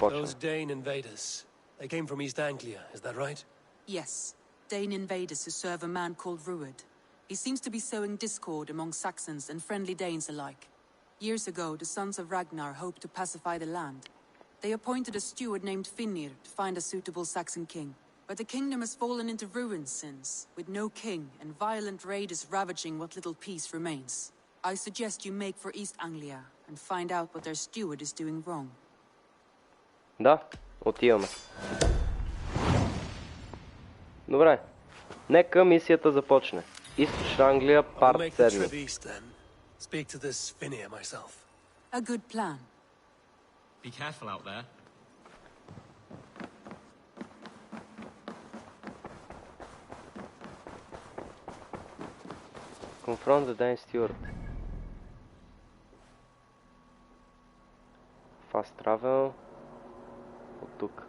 започне. Those Dane invaders. They came from East Anglia, is that right? Yes. Dane invaders who serve a man called Ruud. He seems to be sowing discord among Saxons and friendly Danes alike. Years ago, the sons of Ragnar hoped to pacify the land. They appointed a steward named Finnir to find a suitable Saxon king. But the kingdom has fallen into ruins since, with no king and violent raiders ravaging what little peace remains. I suggest you make for East Anglia and find out what their steward is doing wrong. Да, отиваме. Добре. Нека мисията започне. Източна Англия, парт 7. Speak to this Finnir myself. A good plan. Be careful out there. Confront the Dane steward. Fast travel. От тук.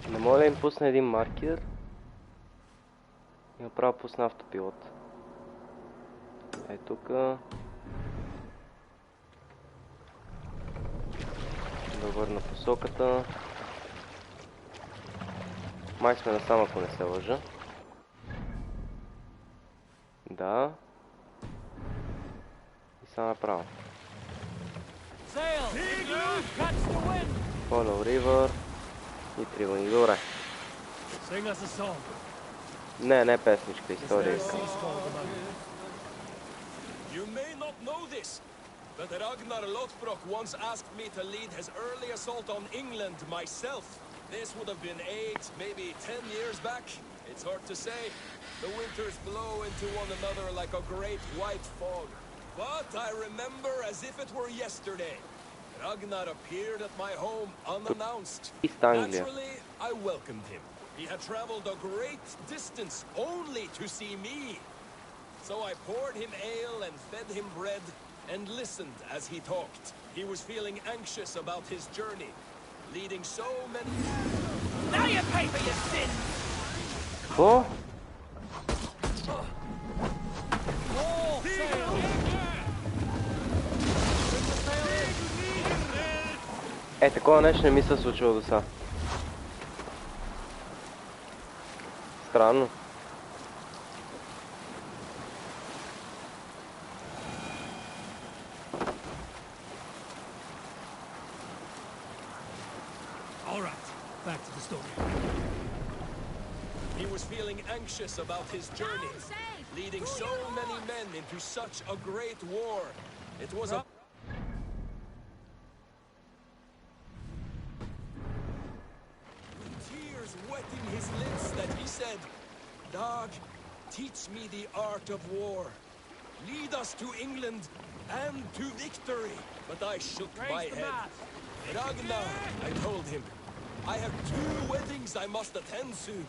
Не мога да им пусна един маркер и направо пусна автопилот. Ей тука. Да върна посоката. Май сме насам, ако не се лъжа. Да. И сега направо. Follow river. И тригълни, добре. Не песничка, история. You may not know this, but Ragnar Lothbrok once asked me to lead his early assault on England myself. This would have been 8, maybe 10 years back. It's hard to say. The winters blow into one another like a great white fog. But I remember as if it were yesterday. Ragnar appeared at my home unannounced. Naturally, I welcomed him. He had traveled a great distance only to see me. So I poured him ale and fed him bread and listened as he talked. He was feeling anxious about his journey, leading so many... Now you pay for your sins! Oh? Е, такова нещо не ми се случило до сега. Странно. Back to the story. He was feeling anxious about his journey, leading so many men into such a great war. It was a... With tears wetting his lips that he said, "Dag, teach me the art of war. Lead us to England and to victory." But I shook my head. Ragnar, I told him. I have 2 weddings I must attend soon.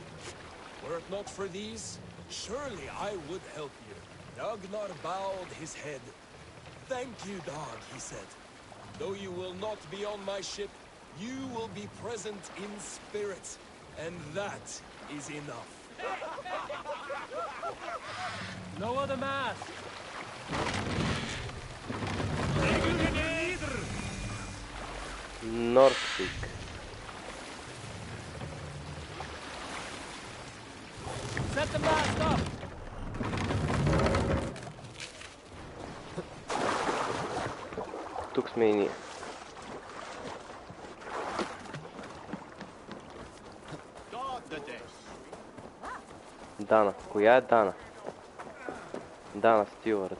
Were it not for these, surely I would help you. Ragnar bowed his head. "Thank you, Dag," he said. "Though you will not be on my ship, you will be present in spirit, and that is enough." No other math. Northwick. Set the mast up. Тук сме и ние. Дана. Коя е Дана? Дана Стюарт.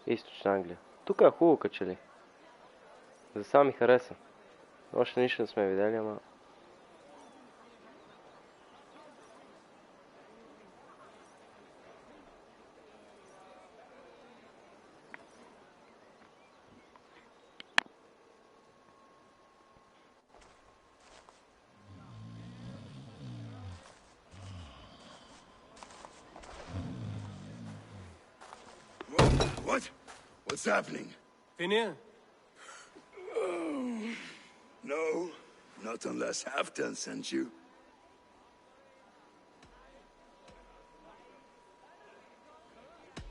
Източна Англия. Тук е хубаво качели. За сега ми хареса. Още нищо не сме видели, ама... What? What's happening? Finir? No, not unless Halfdan sent you.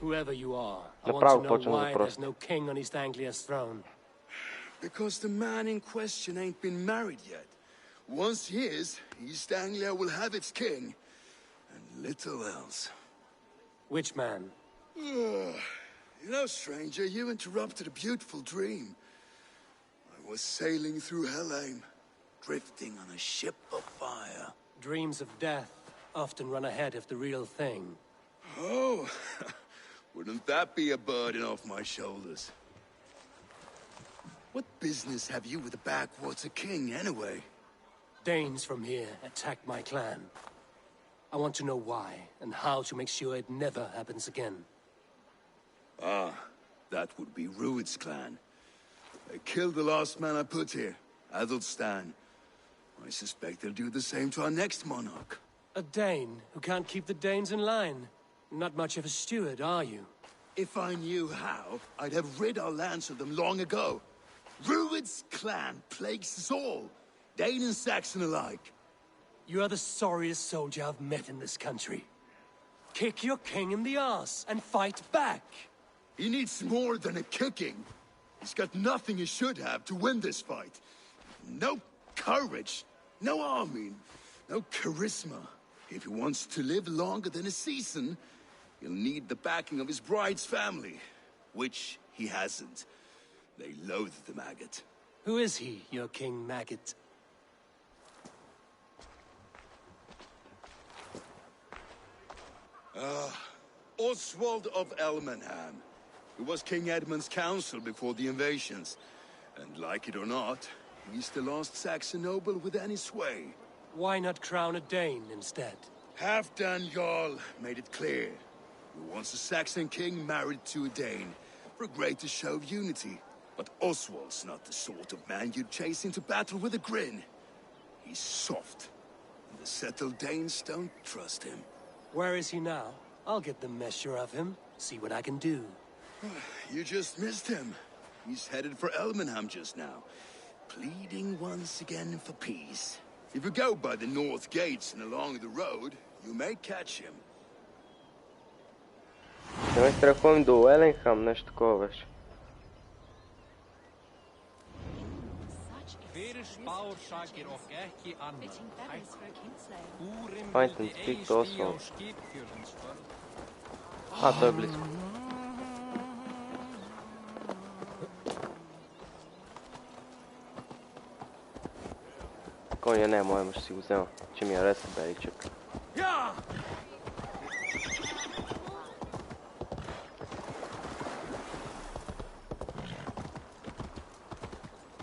Whoever you are, I want Направо to know почвам why въпрос. there's no king on East Anglia's throne. Because the man in question ain't been married yet. Once he is, East Anglia will have its king. And little else. Which man? You know, stranger, you interrupted a beautiful dream. I was sailing through Helheim, drifting on a ship of fire. Dreams of death often run ahead of the real thing. Oh, wouldn't that be a burden off my shoulders? What business have you with the backwater king, anyway? Danes from here attacked my clan. I want to know why, and how to make sure it never happens again. Ah, that would be Rued's clan. They killed the last man I put here, Adelstan. I suspect they'll do the same to our next monarch. A Dane who can't keep the Danes in line. Not much of a steward, are you? If I knew how, I'd have rid our lands of them long ago. Rued's clan plagues us all, Dane and Saxon alike. You are the sorriest soldier I've met in this country. Kick your king in the arse and fight back! He needs more than a kicking. He's got nothing he should have to win this fight. No courage, no army, no charisma. If he wants to live longer than a season, he'll need the backing of his bride's family, which he hasn't. They loathe the maggot. Who is he, your King Maggot? Oswald of Elmenham. He was King Edmund's counsel before the invasions. And like it or not, he's the last Saxon noble with any sway. Why not crown a Dane instead? Halfdan Jarl made it clear. He wants a Saxon king married to a Dane for a greater show of unity. But Oswald's not the sort of man you'd chase into battle with a grin. He's soft, and the settled Danes don't trust him. Where is he now? I'll get the measure of him, see what I can do. You just missed him. He's headed for Elmenham just now, pleading once again for peace. If you go by the north gates and along the road, you may catch him. Ще трябва да ходим до Уеленхам, нещо такова беше. Find and speak to Oswald. А, той е близко. Коня не е моя, ще си го взема, че ми ареса беличък.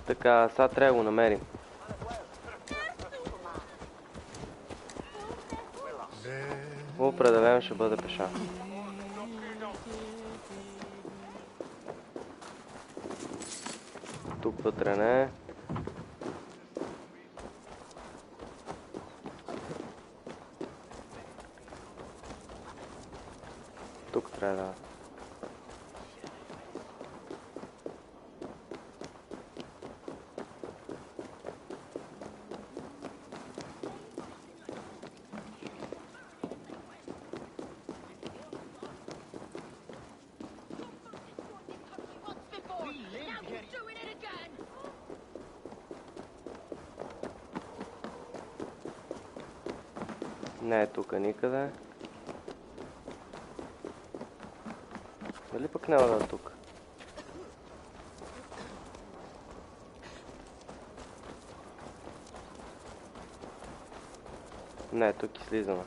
Така, сега трябва да го намерим. Определено ще бъде пеша. Тук вътре не е. Тук трябва да... Не е тук никъде. Дали пък няма да е тук? Не, тук излизаме.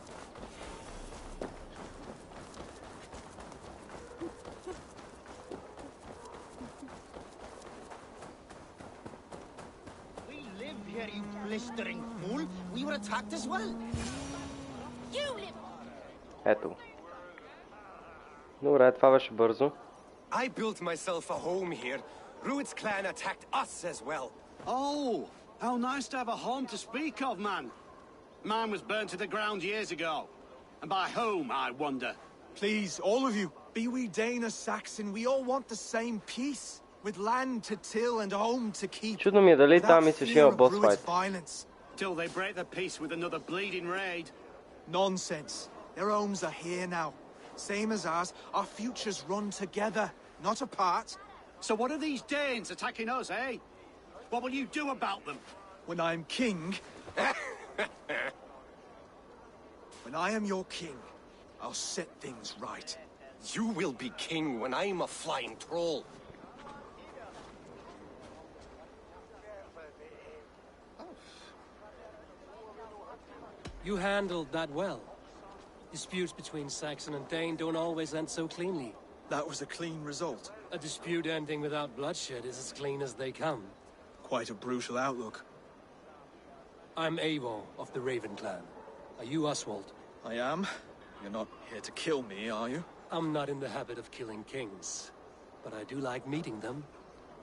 Ето го. Добре, това беше бързо. I built myself a home here. Rued's clan attacked us as well. Oh, how nice to have a home to speak of, man. Mine was burnt to the ground years ago. And by whom, I wonder? Please, all of you, be we Dane or Saxon, we all want the same peace. With land to till and home to keep. Чудно ми е дали там мислиш има бос файт. Till they break the peace with another bleeding raid. Nonsense. Their homes are here now. Same as ours. Our futures run together, not apart. So what are these Danes attacking us, eh? What will you do about them? When I'm king... when I am your king, I'll set things right. You will be king when I'm a flying troll. You handled that well. Disputes between Saxon and Dane don't always end so cleanly. That was a clean result. A dispute ending without bloodshed is as clean as they come. Quite a brutal outlook. I'm Eivor of the Raven clan. Are you Oswald? I am. You're not here to kill me, are you? I'm not in the habit of killing kings, but I do like meeting them.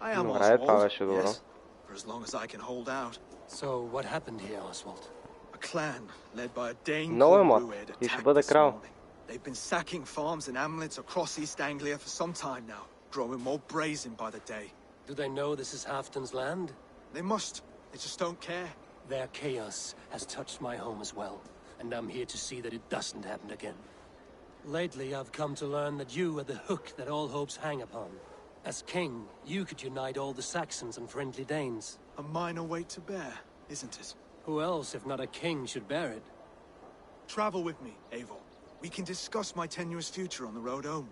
I am Oswald, yes, for as long as I can hold out. So what happened here, Oswald? A clan led by a Dane No, called Rued you should attacked put a this crown. morning. They've been sacking farms and hamlets across East Anglia for some time now, growing more brazen by the day. Do they know this is Halfton's land? They must. They just don't care. Their chaos has touched my home as well, and I'm here to see that it doesn't happen again. Lately, I've come to learn that you are the hook that all hopes hang upon. As king, you could unite all the Saxons and friendly Danes. A minor weight to bear, isn't it? Who else, if not a king, should bear it? Travel with me, Eivor. We can discuss my tenuous future on the road home.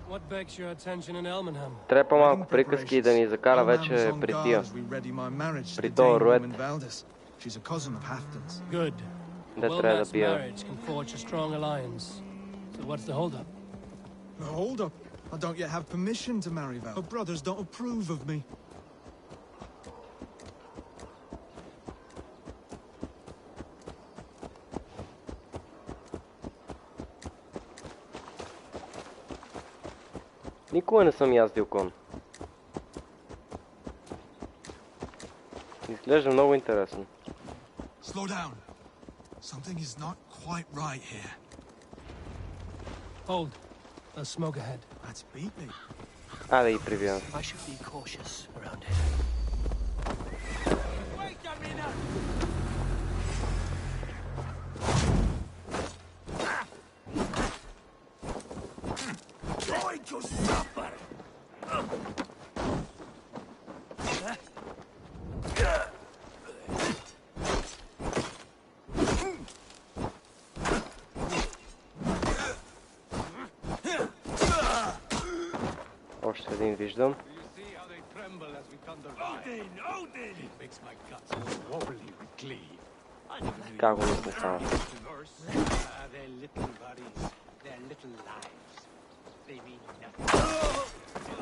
What begs your attention in Elmenham? Трябва малко приказки да ни закара вече при тия. При този Руед. Good. Да трябва да бия. Marriage can forge a strong alliance. So what's the hold-up? The hold-up? I don't yet have permission to marry Val. Her brothers don't approve of me. Никога не съм яздил кон. Изглежда много интересно. Slow down. Something is not quite right here. Hold. A smoke ahead. That's beat me. Айде и прививам. I should be cautious around here. Wait a minute! Try to stop her! Още един виждам. Как го мисля само?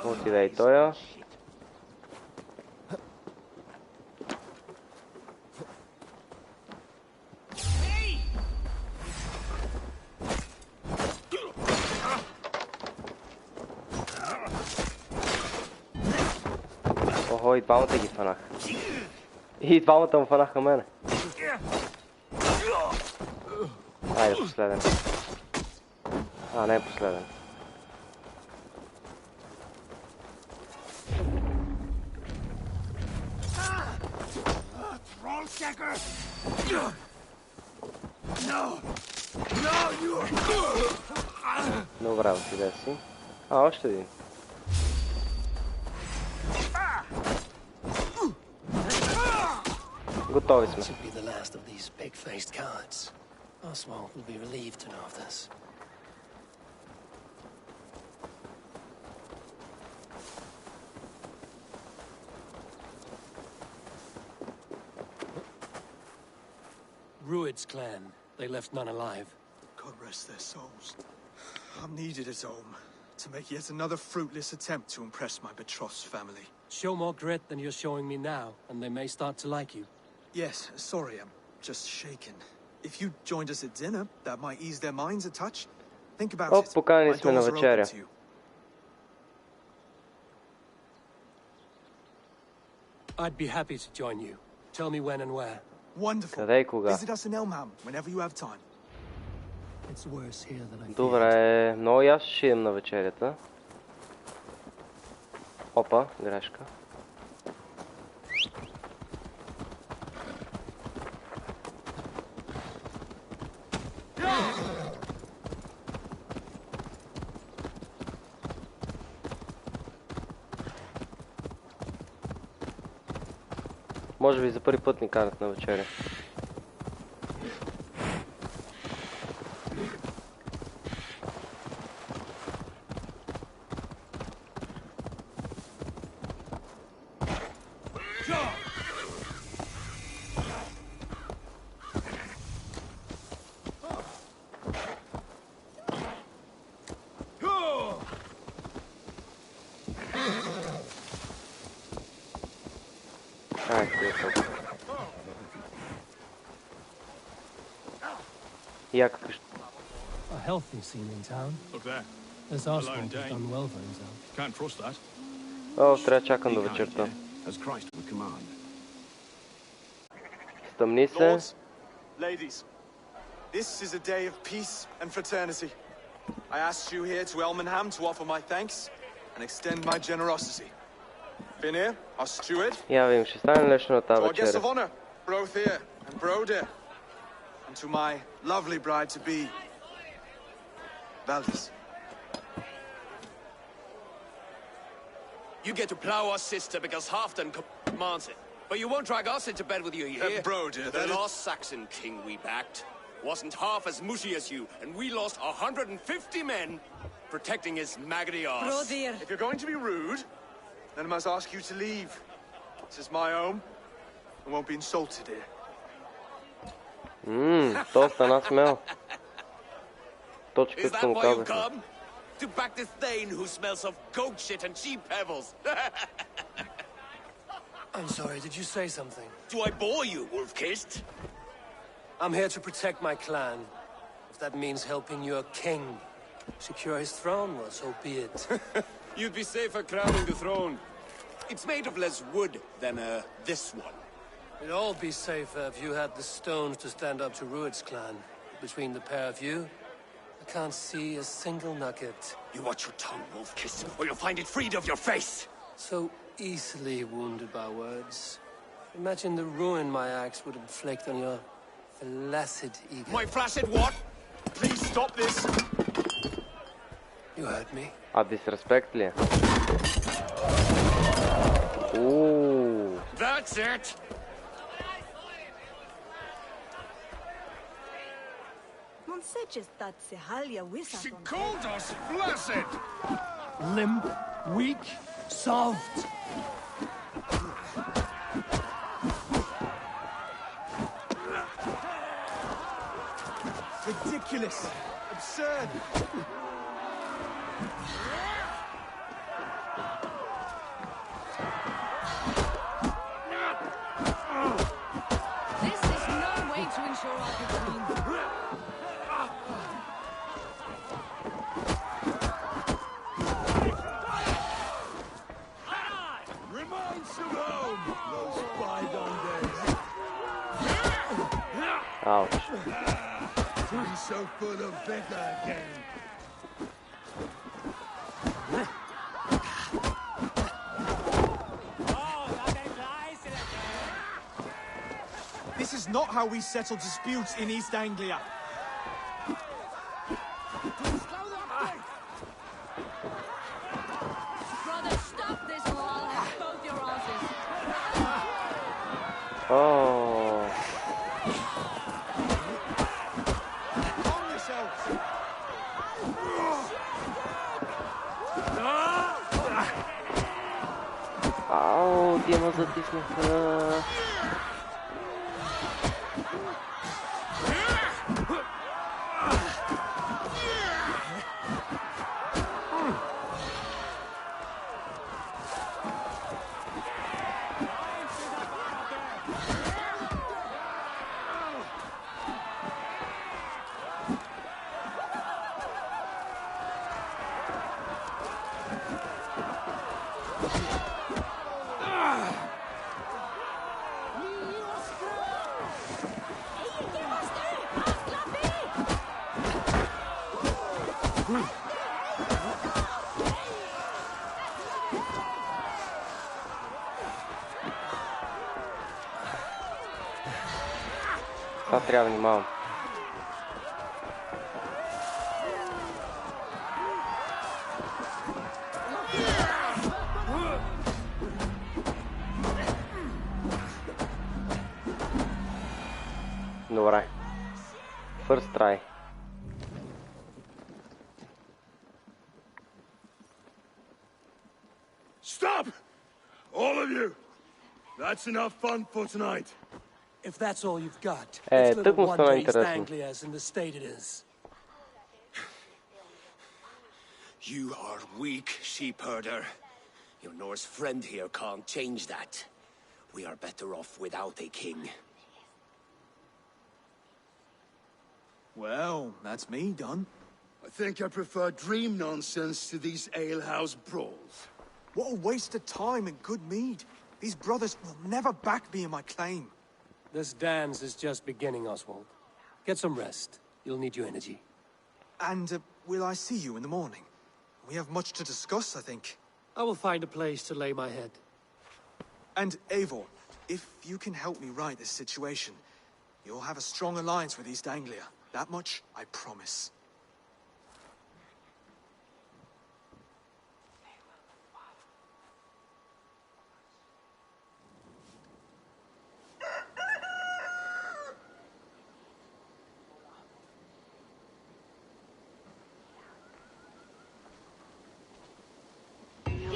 Отиде и тоя. Охо, и двамата ги фанах. И двамата му фанаха мене. Айде, последен. А, не е последен. Добре, отиде си. А, още един. Готови сме. Oswald will be relieved to know of this. Rued's clan. They left none alive. God rest their souls. I'm needed at home to make yet another fruitless attempt to impress my betrothed's family. Show more grit than you're showing me now, and they may start to like you. Yes, sorry, I'm just shaken. If you joined us at dinner, that might ease their minds a touch. Think about it. поканени My сме на doors are вечеря. open to you. I'd be happy to join you. Tell me when and where. Wonderful. Къде и кога? Visit us in Elmham whenever you have time. It's worse here than I feared. Добре, много ясно ще идем на вечерята. Опа, грешка. Може би за първи път ни канат на вечеря. A healthy scene in town. Look there. As Oswald has done well for himself. Can't trust that. О, трябва да чакам до вечерта. As Christ would command. Стъмни се. Lords, ladies, this is a day of peace and fraternity. I asked you here to Elmenham to offer my thanks and extend my generosity. Finir, our steward, Я видим, ще стане нещо на тази to our guests вечеря. of honor, Brothier and Broder, and to my lovely bride-to-be, Valdis. You get to plow our sister because Halfdan commands it. But you won't drag us into bed with you, you hear? Broder, The last Saxon king we backed wasn't half as mushy as you, and we lost 150 men protecting his maggoty arse. If you're going to be rude, then I must ask you to leave. This is my home. I won't be insulted here. То стана смел. Точно Is като that съм why you казах. come? To back this Thane who smells of goat shit and cheap pebbles? I'm sorry, did you say something? Do I bore you, wolf-kissed? I'm here to protect my clan. If that means helping your king secure his throne, well, so be it. You'd be safer crowning the throne. It's made of less wood than this one. It'd all be safer if you had the stones to stand up to Rued's clan. Between the pair of you, I can't see a single nugget. You watch your tongue, wolf-kissed, or you'll find it freed of your face. So easily wounded by words. Imagine the ruin my axe would inflict on your flaccid ego. My flaccid what? Please stop this! You heard me. А дисреспект ли е? Ууу. That's it! She called us flaccid! Limp, weak, soft. Ridiculous! Absurd! This is no way to ensure our good queen. Reminds of home! Those bygone days. Ауч. To be so full of vigor again. This is not how we settle disputes in East Anglia. Brother, stop this or I'll have both your asses. О. тия ме затиснаха. Това трябва да внимавам. Добре. First try. Stop! All of you! That's enough fun for tonight. If that's all you've got, Е, it's тък little му стана wonder East интересно. Anglia is in the state it is. You are weak, sheep herder. Your Norse friend here can't change that. We are better off without a king. Well, that's me done. I think I prefer dream nonsense to these alehouse brawls. What a waste of time and good mead. These brothers will never back me in my claim. This dance is just beginning, Oswald. Get some rest. You'll need your energy. And will I see you in the morning? We have much to discuss, I think. I will find a place to lay my head. And Eivor, if you can help me right this situation, you'll have a strong alliance with East Anglia. That much, I promise.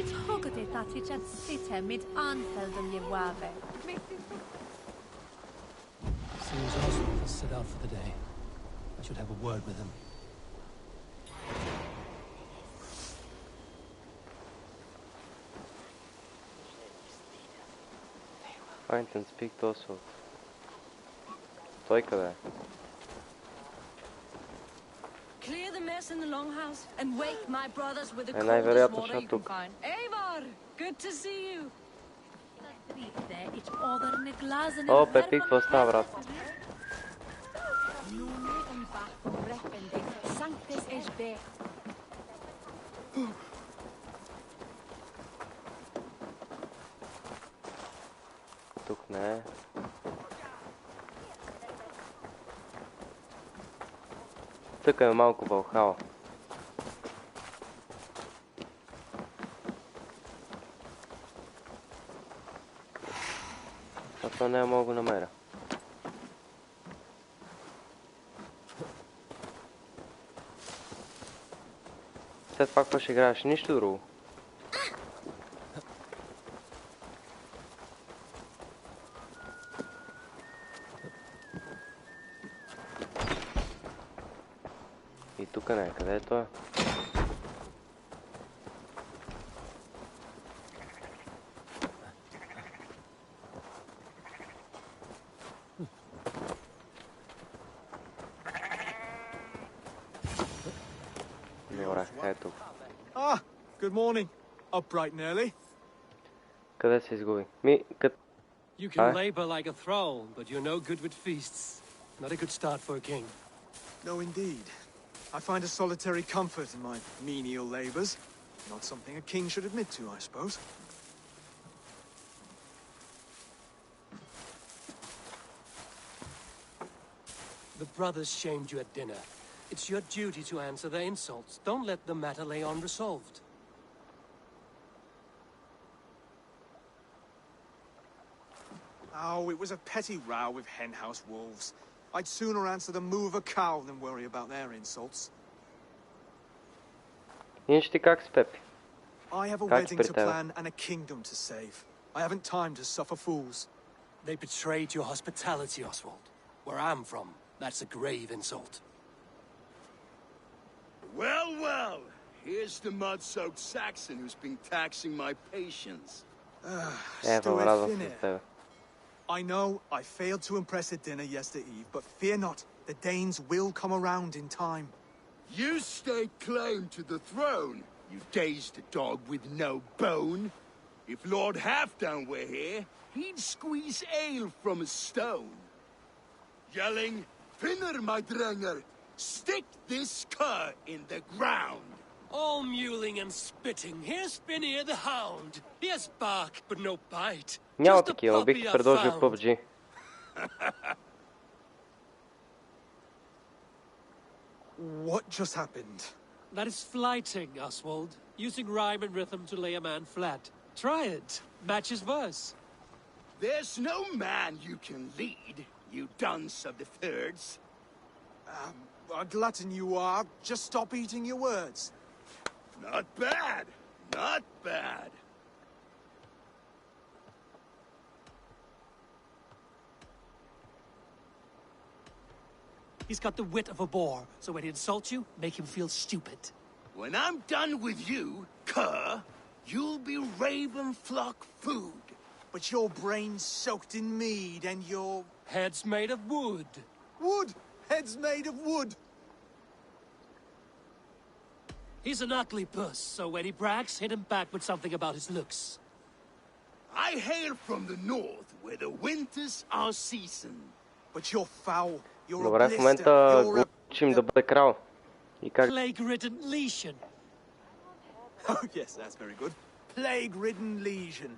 It's hogade that it's at sita mid anfeld and Yewave. Seems Oswald has set out for the day. I should have a word with him. Find and speak to Oswald. Той къде е? Clear the mess in the longhouse and wake my brothers with the And coldest най-вероятно water ще you can тук. find. Eivor, good to see you. О, Пепи, какво става, брат? Тук не е. Тук е малко Valhalla. А това не мога го намеря. След това какво ще играеш? Нищо друго. И тук не е. Къде е той? Добре, е тук. Ah, good morning. Up bright and early. Къде се изгуби? You can labor like a thrall, but you're no good with feasts. Not a good start for a king. No, indeed. I find a solitary comfort in my menial labours. Not something a king should admit to, I suppose. The brothers shamed you at dinner. It's your duty to answer their insults. Don't let the matter lay unresolved. Oh, it was a petty row with henhouse wolves. I'd sooner answer the moo of a cow than worry about their insults. Иначе ти как си, Пепи? I have a Как wedding to при тебе? plan and a kingdom to save. I haven't time to suffer fools. They betrayed your hospitality, Oswald. Where I'm from, that's a grave insult. Well, well. Here's the mud-soaked Saxon who's been taxing my patience. I know I failed to impress at dinner yesterday eve, but fear not, the Danes will come around in time. You stake claim to the throne, you dazed dog with no bone. If Lord Halfdan were here, he'd squeeze ale from a stone. Yelling, Finner, my drenger, stick this cur in the ground. All mewling and spitting. Here's Finnear the Hound. He has bark, but no bite. Няма такива, бих предложил PUBG. What just happened? That is flighting, Oswald. Using rhyme and rhythm to lay a man flat. Try it. Matches verse. There's no man you can lead, you dunce of the thirds. A glutton you are. Just stop eating your words. Not bad. Not bad. He's got the wit of a boar, so when he insults you, make him feel stupid. When I'm done with you, cur, you'll be raven flock food. But your brain's soaked in mead and your... Head's made of wood. Wood! Head's made of wood! He's an ugly puss, so when he brags, hit him back with something about his looks. I hail from the north, where the winters are seasoned. But you're foul. You're Добре, в момента го учим да бъде крал. И как... Plague-ridden lesion. Oh yes, that's very good. Plague-ridden lesion.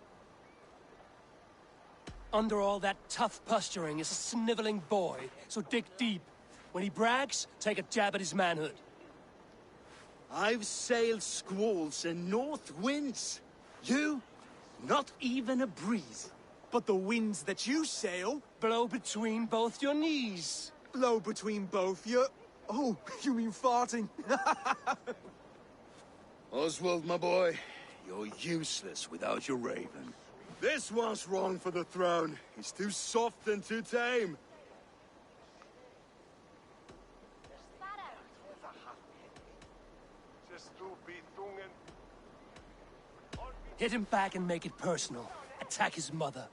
Under all that tough posturing is a sniveling boy, so dig deep. When he brags, take a jab at his manhood. I've sailed squalls and north winds. You, not even a breeze. But the winds that you sail... Blow between both your knees. Blow between both your... Oh, you mean farting? Oswald, my boy, you're useless without your raven. This one's wrong for the throne. He's too soft and too tame. Hit him back and make it personal. Attack his mother.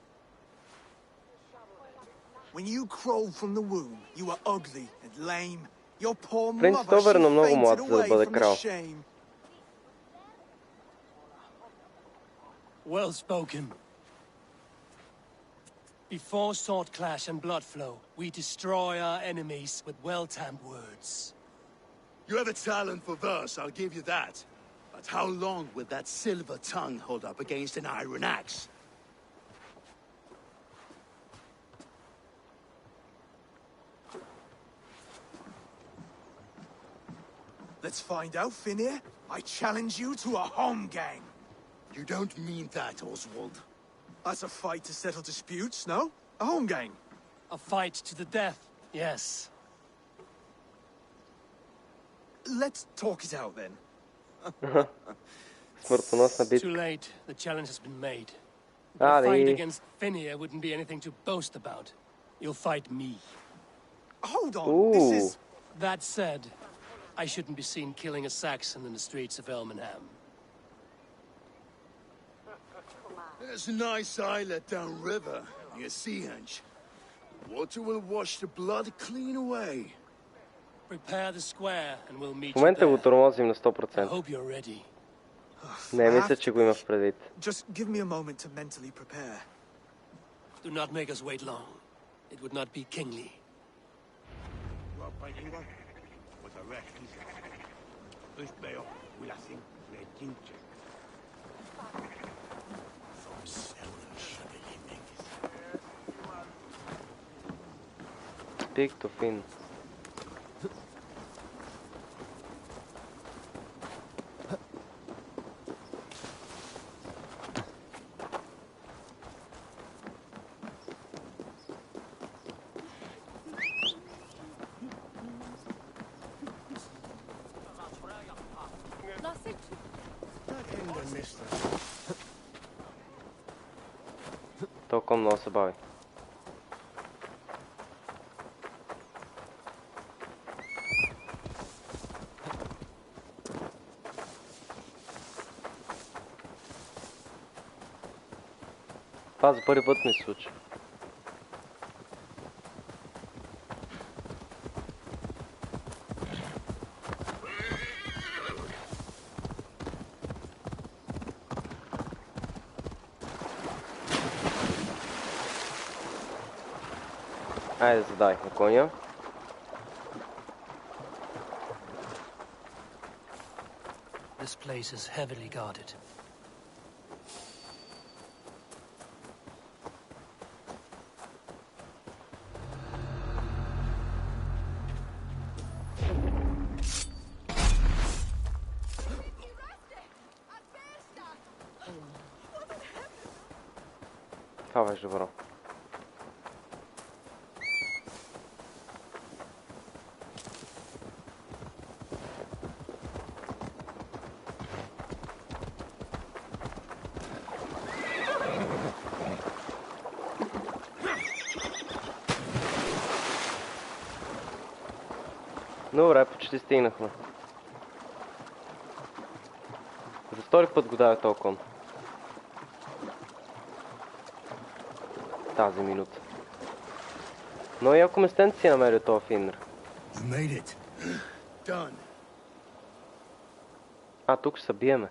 When you crawled from the womb, you were ugly and lame. Your poor Принц mother, she Добър, но много fainted млад, за да away бъде from the крал. shame. Well spoken. Before sword clash and blood flow, we destroy our enemies with well-timed words. You have a talent for verse, I'll give you that. But how long will that silver tongue hold up against an iron axe? Let's find out, Finnear. I challenge you to a home gang. You don't mean that, Oswald. That's a fight to settle disputes, no? A home gang. A fight to the death, yes. Let's talk it out then. Смъртоносна битка. Too late. The challenge has been made. The fight against Finnear wouldn't be anything to boast about. You'll fight me. Hold on, this is... That said, I shouldn't be seen killing a Saxon in the streets of Elmenham. There's a nice islet downriver, near Seahenge. Water will wash the blood clean away. Prepare the square and we'll meet В момента you го there. тормозим на I 100%. hope you're ready. Не, мисля, че го има в предвид. Just give me a moment to mentally prepare. Do not make us wait long. It would not be kingly. Speak to Finn. Толкова много се бави. Това за първи път ми се случи. Айде, задавихме коня. This place is heavily guarded. Това беше добро. Добре, почти стигнахме. За втори път го давя този кон. Тази минута. Но и ако местенци си намерил този финер. А, тук ще се биеме.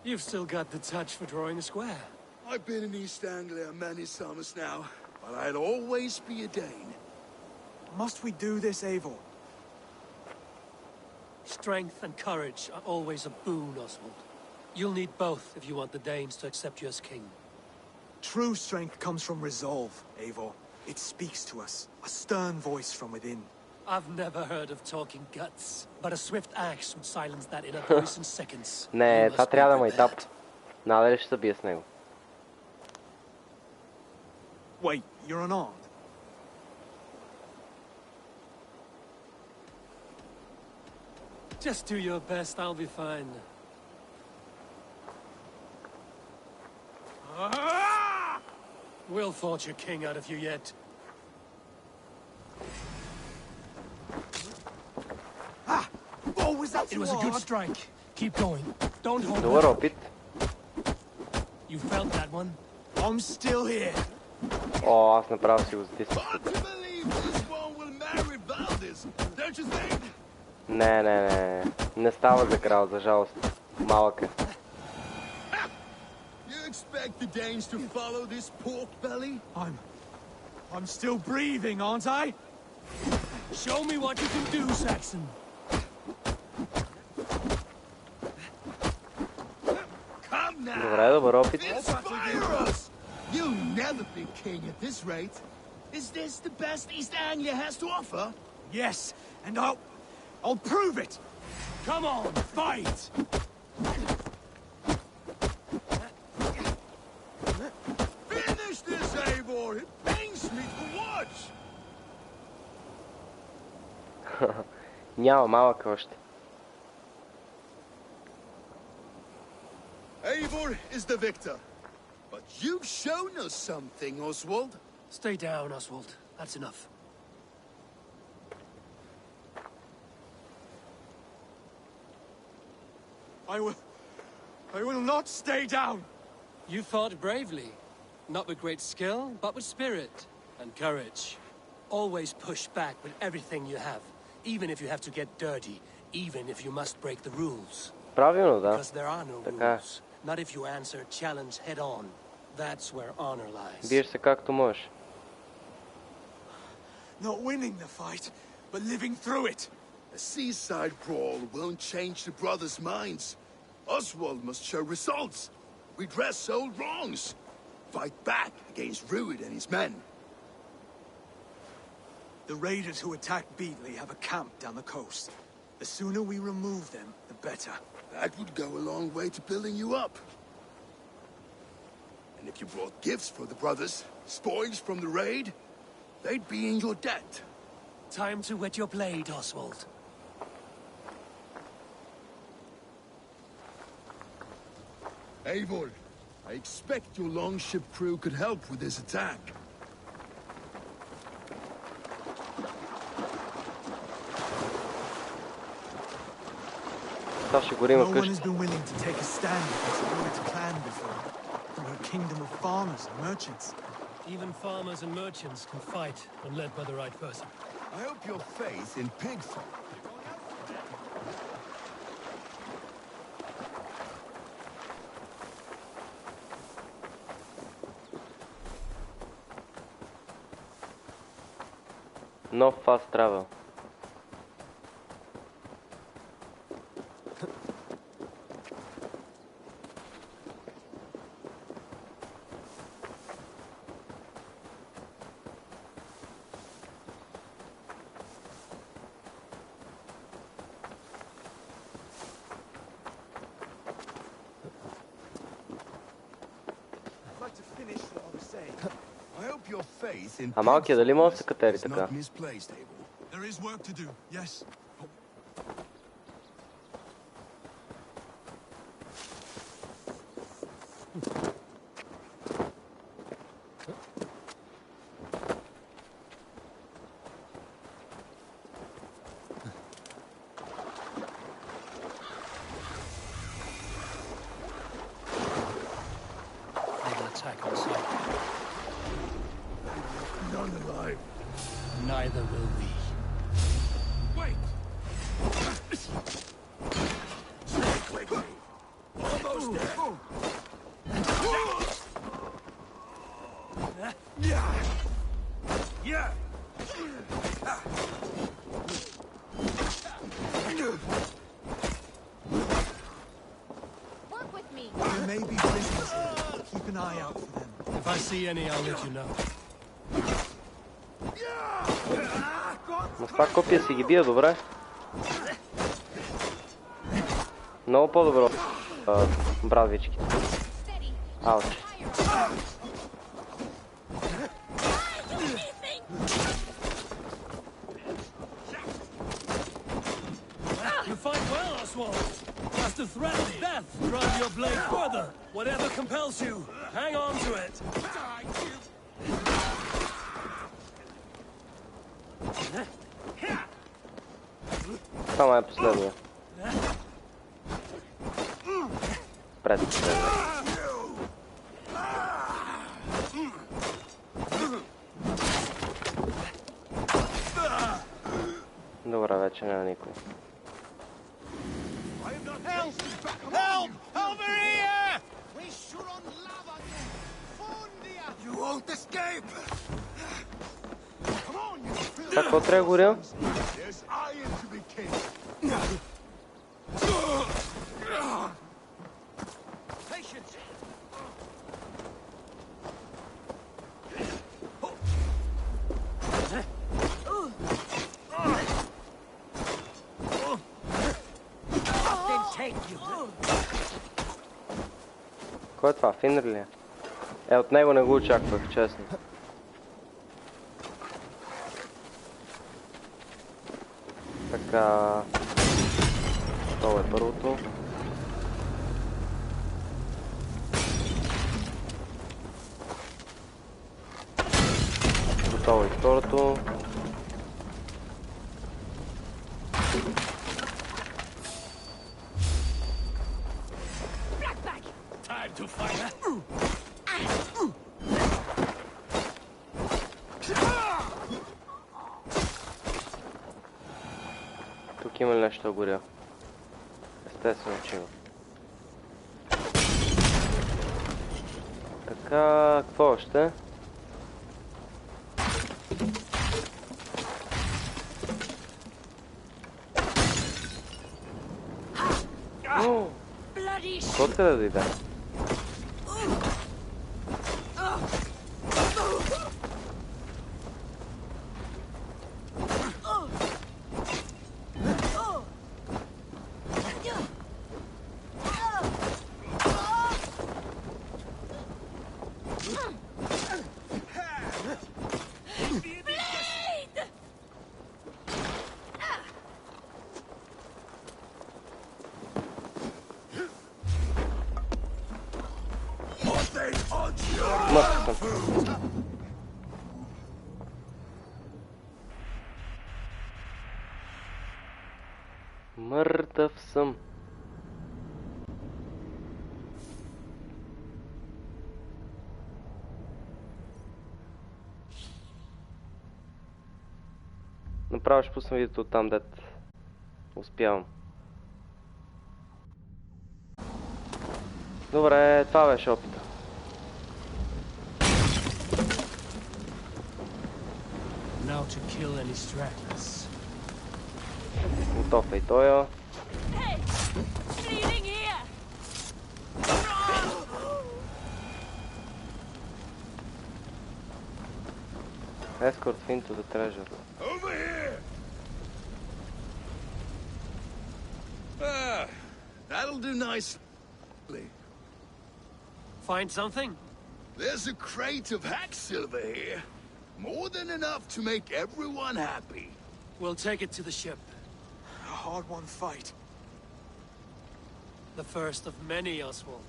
You've still got the touch for drawing a square. I've been in East Anglia many summers now, but I'll always be a Dane. Must we do this, Eivor? Strength and courage are always a boon, Oswald. You'll need both if you want the Danes to accept you as king. True strength comes from resolve, Eivor. It speaks to us, a stern voice from within. I've never heard of talking guts, but a swift axe would silence that inner voice in seconds. Не, това трябва да ме етап. Надали ще се бие с него. Wait, you're unarmed? Just do your best, I'll be fine. We'll forge a king out of you yet. Oh, was that It was a good strike. Keep going. Don't hold Добър back. опит. You felt that one? I'm still here. О, аз направо си го затиснах. Hard to believe this one will marry Valdis, don't you think? Не. Не става за крал, за жалост. Малък е. You expect the Danes to follow this pork belly? I'm still breathing, aren't I? Show me what you can do, Saxon. Come now! Добре, добър опит. Inspire us! You'll never be king at this rate. Is this the best East Anglia has to offer? Yes, and I'll prove it! Come on, fight! Finish this, Eivor! It pains me to watch! Няма, малък е още. Eivor is the victor. But you've shown us something, Oswald. Stay down, Oswald. That's enough. I will not stay down! You fought bravely. Not with great skill, but with spirit and courage. Always push back with everything you have. Even if you have to get dirty. Even if you must break the rules. Правилно, да. Because there are no Така. rules. Not if you answer a challenge head on. That's where honor lies. Биеш се както можеш. Not winning the fight, but living through it. A seaside brawl won't change the brothers' minds. Oswald must show results. Redress old wrongs. Fight back against Rued and his men. The raiders who attacked Beatley have a camp down the coast. The sooner we remove them, the better. That would go a long way to building you up. And if you brought gifts for the brothers, spoils from the raid, they'd be in your debt. Time to wet your blade, Oswald. Eivor, I expect your longship crew could help with this attack. Това ще горим No one къщи. has been willing to take a stand against Rued's clan before. We're a kingdom of farmers and merchants. Even farmers and merchants can fight when led by the right person. I hope your faith in pig folk. Нов fast travel. А малкият дали може да се катери така? There is work to do, yes. Attack on sight. None alive. Neither will we. Wait! Stay quickly. Almost there. Yeah. Work with me. There may be prisoners here. Keep an eye out for them. If I see any, I'll let you know. Но с това копия си ги бия добре. Много по-добро. Брадвичките. Ауч. You fight well, Oswald. Has the threat of death drive your blade further? Whatever compels you, hang on to it. Това е последния. Предпоследния. Добре, вече няма никой. Help! Over here! We shoot on lava, you won't escape! Come on, you filthy... Какво трябва да горя? There's iron to be caged. Patience! Кой е това? Финер ли е? От него не го очаквах, честно. Така... Това е първото. Готово и второто. To fight. Тук има ли нещо да горя? Естествено, че има. Така, какво още? Какво откъде да дойде? Мъртъв съм. Мъртъв съм. Направо ще пусна видеото от там, дет успявам. Добре, това беше опита. Готов е и тоя. Escort into the treasure. Over here! Ah, that'll do nicely. Find something? There's a crate of hack silver here. More than enough to make everyone happy. We'll take it to the ship. A hard-won fight. The first of many, Oswald.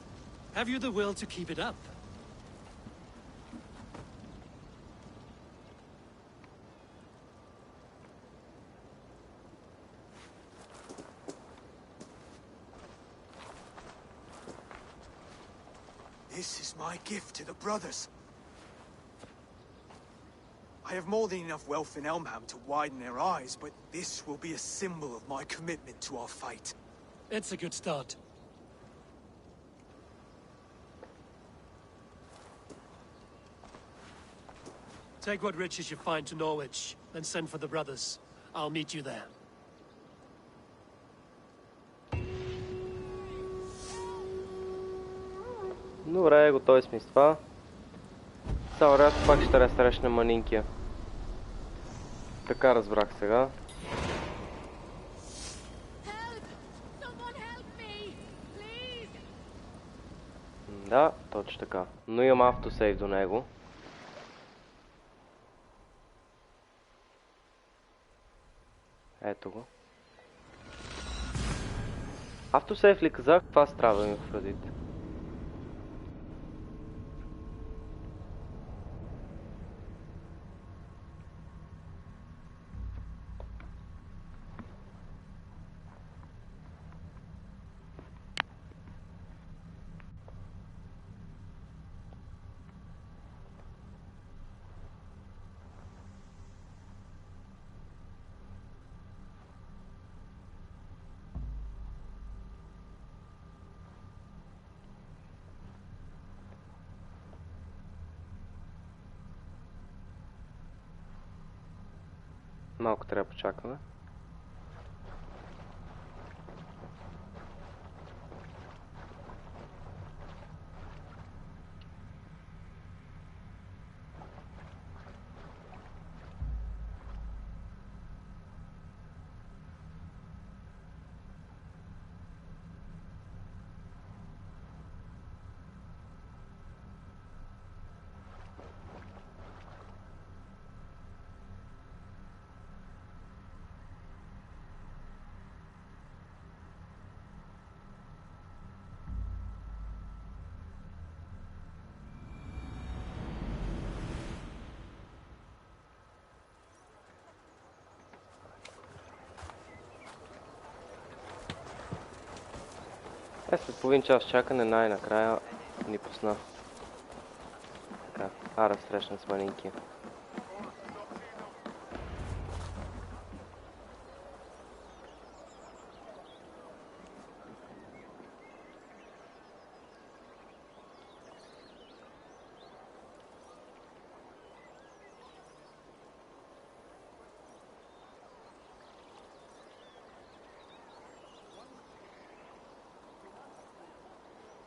Have you the will to keep it up? This is my gift to the brothers. I have more than enough wealth in Elmham to widen their eyes, but this will be a symbol of my commitment to our fight. It's a good start. Take what riches you find to Norwich, then send for the brothers. I'll meet you there. Добре, готови сме с това. Сега вероятно пак ще разсрещнем манинкия. Така разбрах сега. Да, точно така. Но имам автосейв до него. Ето го. Автосейв ли казах? Това страва ми в радите. Малко трябва да почакаме. След половин час чакане най-накрая ни пусна. Така, ара срещна с маленькия.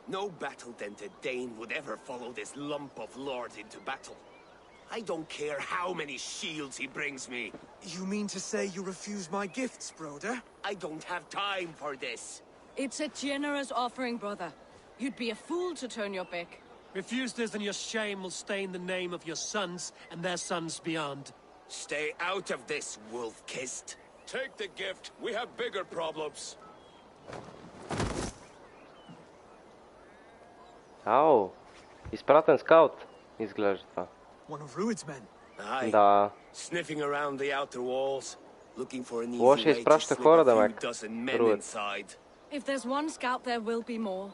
No battle-dented Dane would ever follow this lump of lords into battle. I don't care how many shields he brings me. You mean to say you refuse my gifts, brother? I don't have time for this. It's a generous offering, brother. You'd be a fool to turn your back. Refuse this and your shame will stain the name of your sons and their sons beyond. Stay out of this, wolf-kissed. Take the gift. We have bigger problems. Ау! Изпратен скаут изглежда това. One of Rued's men. Aye. Да. Sniffing around the outer walls, looking for an easy Лошо way to изпраща slip хора a да few ме dozen men труят. inside. If there's one scout, there will be more.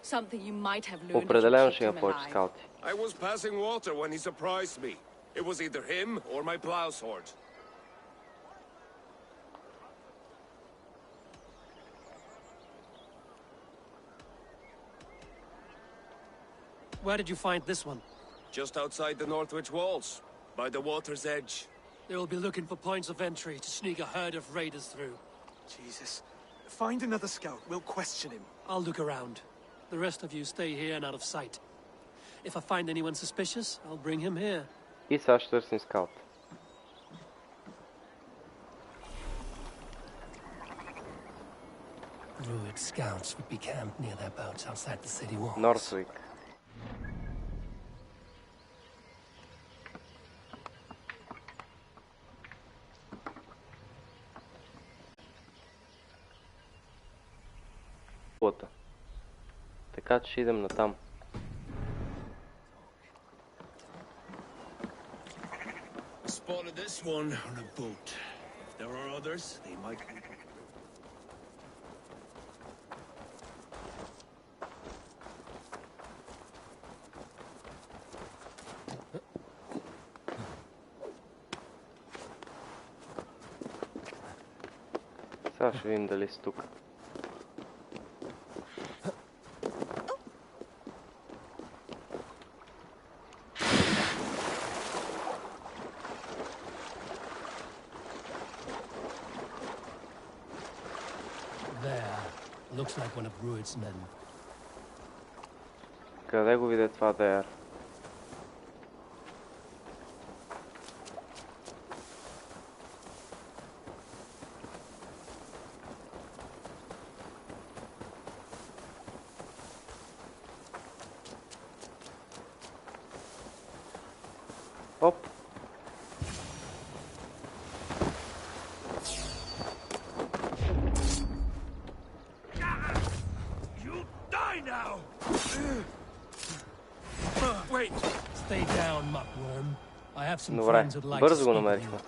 Something you might have learned if you Определено kept ще има him повече alive. скаути. I was passing water when he surprised me. It was either him or my plow sword. Where did you find this one? Just outside the Northwich walls, by the water's edge. They will be looking for points of entry to sneak a herd of raiders through. Jesus. Find another scout. We'll question him. I'll look around. The rest of you stay here and out of sight. If I find anyone suspicious, I'll bring him here. И сега ще търсим скаут. Druid scouts would be camped near their boats outside the city walls. Норсвик. Така че ще идем натам. Spotted this one on a boat. If there are others, they might... Сега ще видим дали си тук. Looks like one of Rued's men. Къде го видя това ДР? Оп! Stay down, muckworm. I have some Добре, friends who'd like to бързо го speak with намерихме. you.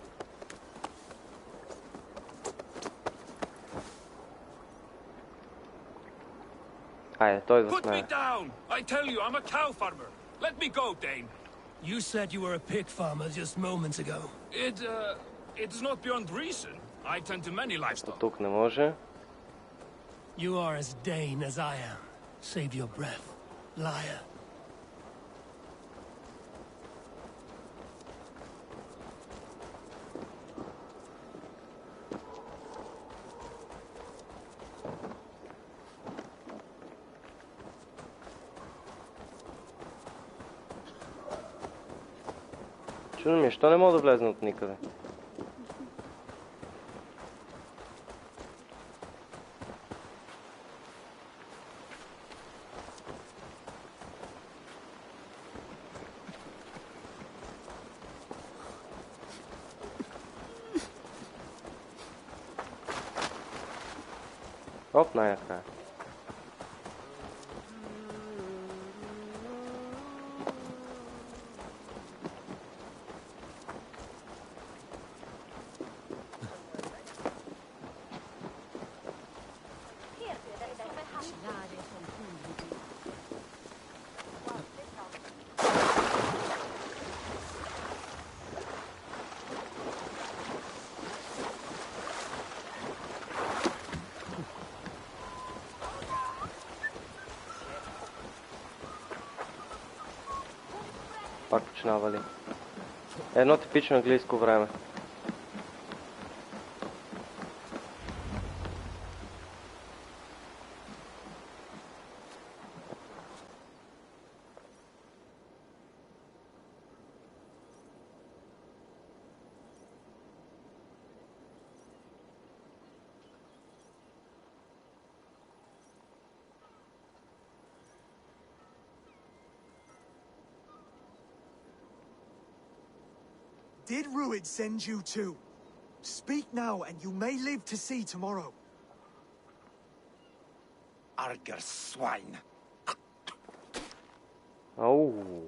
Айде, той да Put me смее. down! I tell you, I'm a cow farmer. Let me go, Dane. You said you were a pig farmer just moments ago. It's not beyond reason. I tend to many livestock. Тук не може. You are as Dane as I am. Save your breath, liar. Чудно ми, що не мога да влезна от никъде? Оп, най-накрая. Пак починава ли? Едно типично английско време. Did Rued send you too? Speak now, and you may live to see tomorrow. Arger swine. Oh.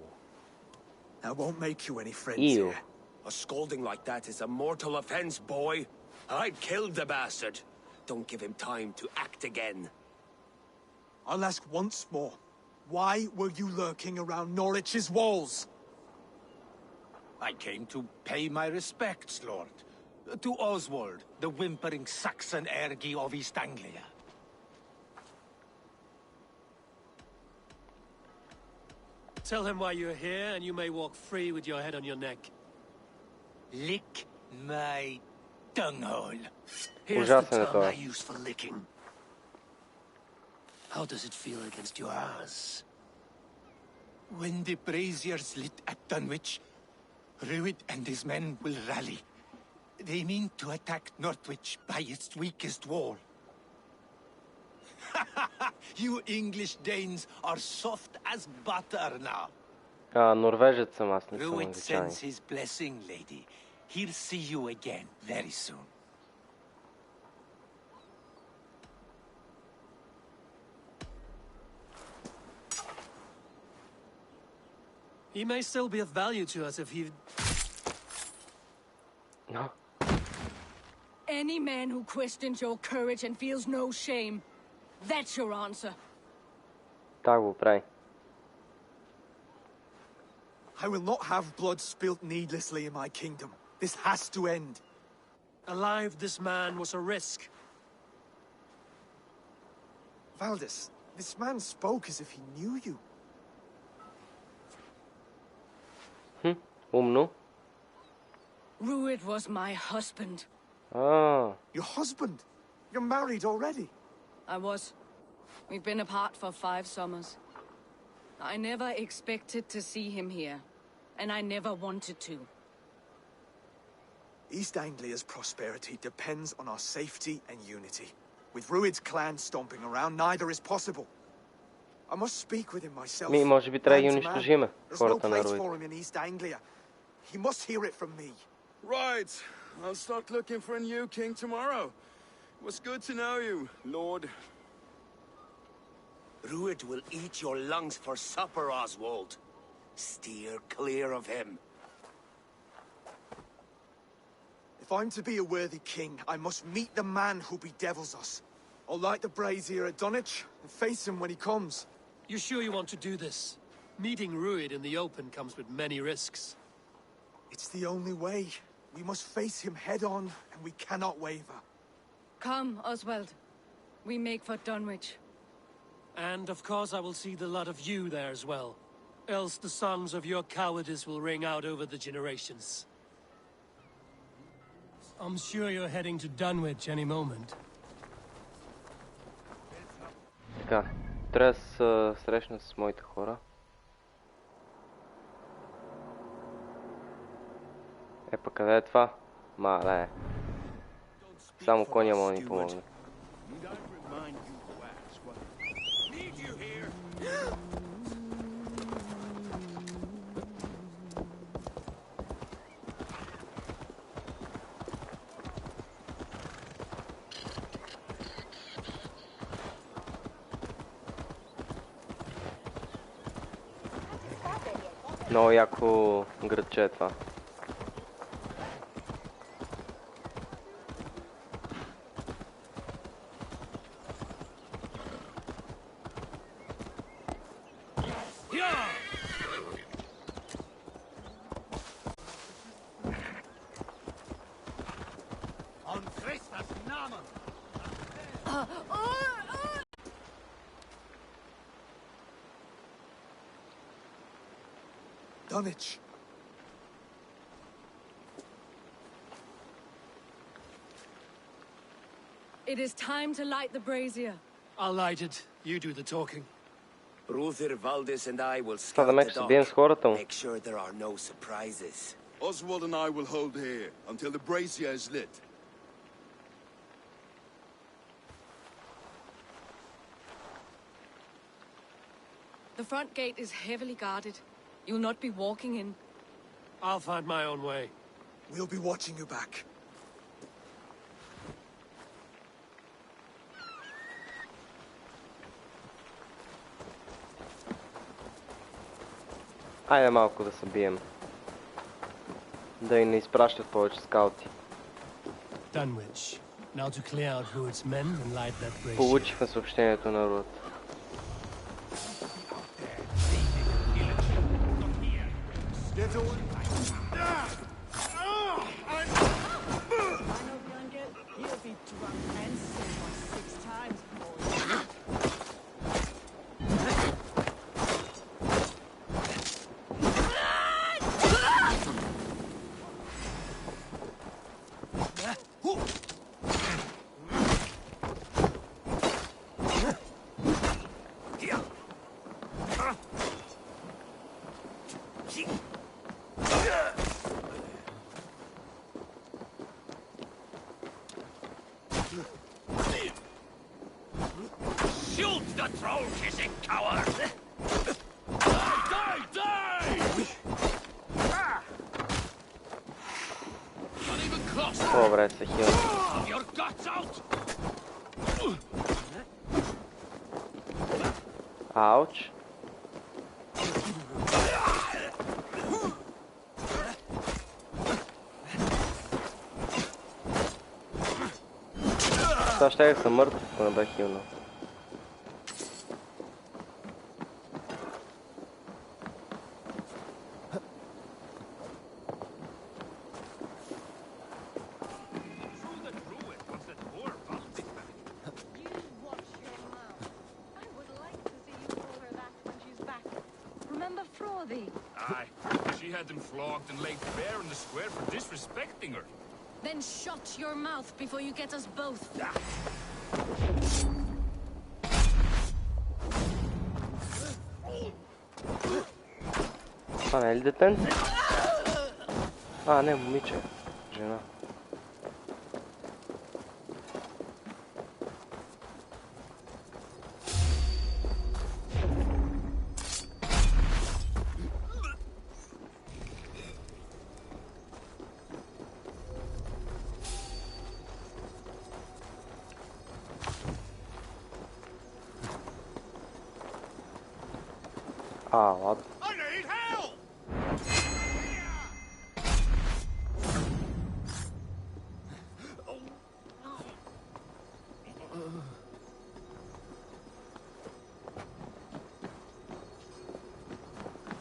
That won't make you any friends Ew. here. A scolding like that is a mortal offense, boy. I'd killed the bastard. Don't give him time to act again. I'll ask once more. Why were you lurking around Norwich's walls? I came to pay my respects, Lord. To Oswald, the whimpering Saxon ergi of East Anglia. Tell him why you're here, and you may walk free with your head on your neck. Lick my dunghole. Here's the tongue I use for licking. How does it feel against your ass? When the braziers lit at Dunwich, Rued and his men will rally. They mean to attack Northwich by its weakest wall. You English Danes are soft as butter now. Норвежец съм, аз не съм Rued англичанин. sends his blessing, lady. He'll see you again very soon. He may still be of value to us if he... No. Any man who questions your courage and feels no shame, that's your answer. Так го прави. I will not have blood spilt needlessly in my kingdom. This has to end. Alive, this man was a risk. Valdis, this man spoke as if he knew you. Умно. Rued was my husband. Your husband? You're married already? I was. We've been apart for 5 summers. I never expected to see him here, and I never wanted to. East Anglia's prosperity depends on our safety and unity. With Rued's clan stomping around, neither is possible. I must speak with him myself. Може би трябва да ги Man to man. унищожим There's no хората на place Руид. for him in East Anglia. He must hear it from me. Right. I'll start looking for a new king tomorrow. It was good to know you, Lord. Rued will eat your lungs for supper, Oswald. Steer clear of him. If I'm to be a worthy king, I must meet the man who bedevils us. I'll light the brazier at Dunwich and face him when he comes. You sure you want to do this? Meeting Rued in the open comes with many risks. It's the only way. We must face him head on, and we cannot waver. Come, Oswald. We make for Dunwich. And of course I will see the lot of you there as well. Else the songs of your cowardice will ring out over the generations. I'm sure you're heading to Dunwich any moment. Така, трябва да се срещна с моите хора. Епа, къде е това? Мале. Само коня може да ни помогне. Много яко градче е това. Dunwich. It is time to light the brazier. I'll light it. You do the talking. Brother Valdis and I will Това да scout ме the ще се бием с dock. хората му. Make sure there are no surprises. Oswald and I will hold here until the brazier is lit. The front gate is heavily guarded. You'll not be walking in. I'll find my own way. We'll be watching you back. Айде малко да се бием. Да и не изпращат повече скаути. Dunwich. Now to clear out Rued's men and light that brazier. Получихме съобщението на Руед. Shoot the troll-kissing coward! Die! Die! Not even close! Добре, се хил. Of your guts out! Ауч. Сега ще съм мъртв, ако не бе хилнал. Aye, she had them flogged and laid bare in the square for disrespecting her. Then shut your mouth before you get us both. Това не е ли детенце? А, не, момиче. Жена. А, ладно.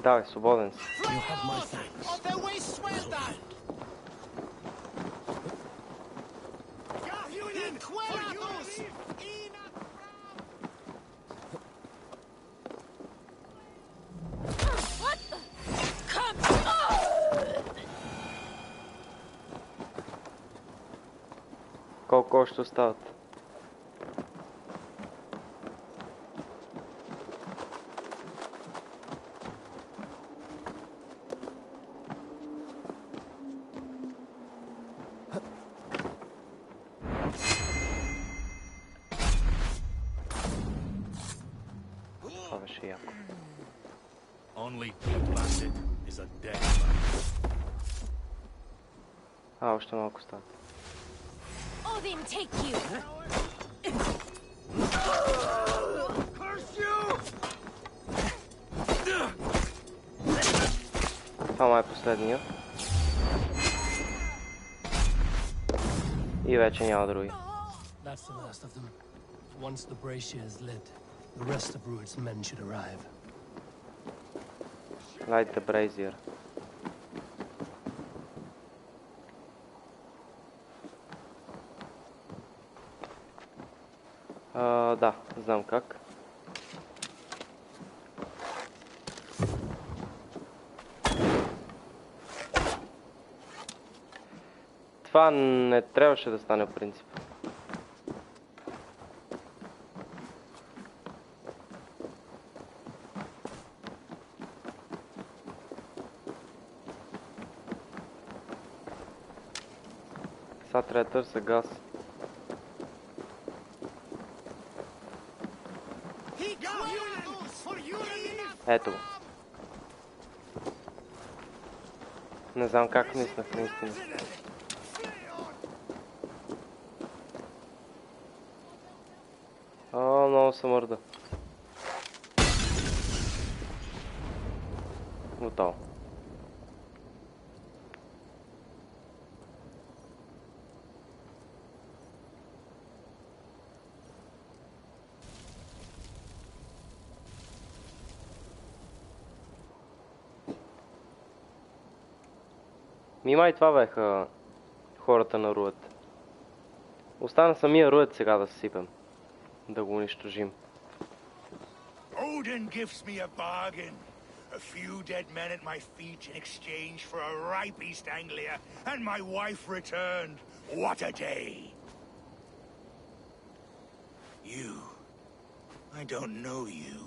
Давай, свободен си. Колко още остават? Това беше яко. Only bandit is a dead man. А, още малко остават. Odin, take you! Curse you! Това е последния. И вече няма други. That's the last of them. Once the brazier is lit, the rest of Rued's men should arrive. Light the brazier. Да, знам как. Това не трябваше да стане в принцип. Сега трябва да търся газ. Ето го. Не знам как мислях наистина. О, много се мърда. Готово. Нима и това бяха хората на Руед. Остана самия Руед сега да сипем. Да го унищожим. Odin gives me a bargain. A few dead men at my feet in exchange for a ripe East Anglia, and my wife returned. What a day! You. I don't know you.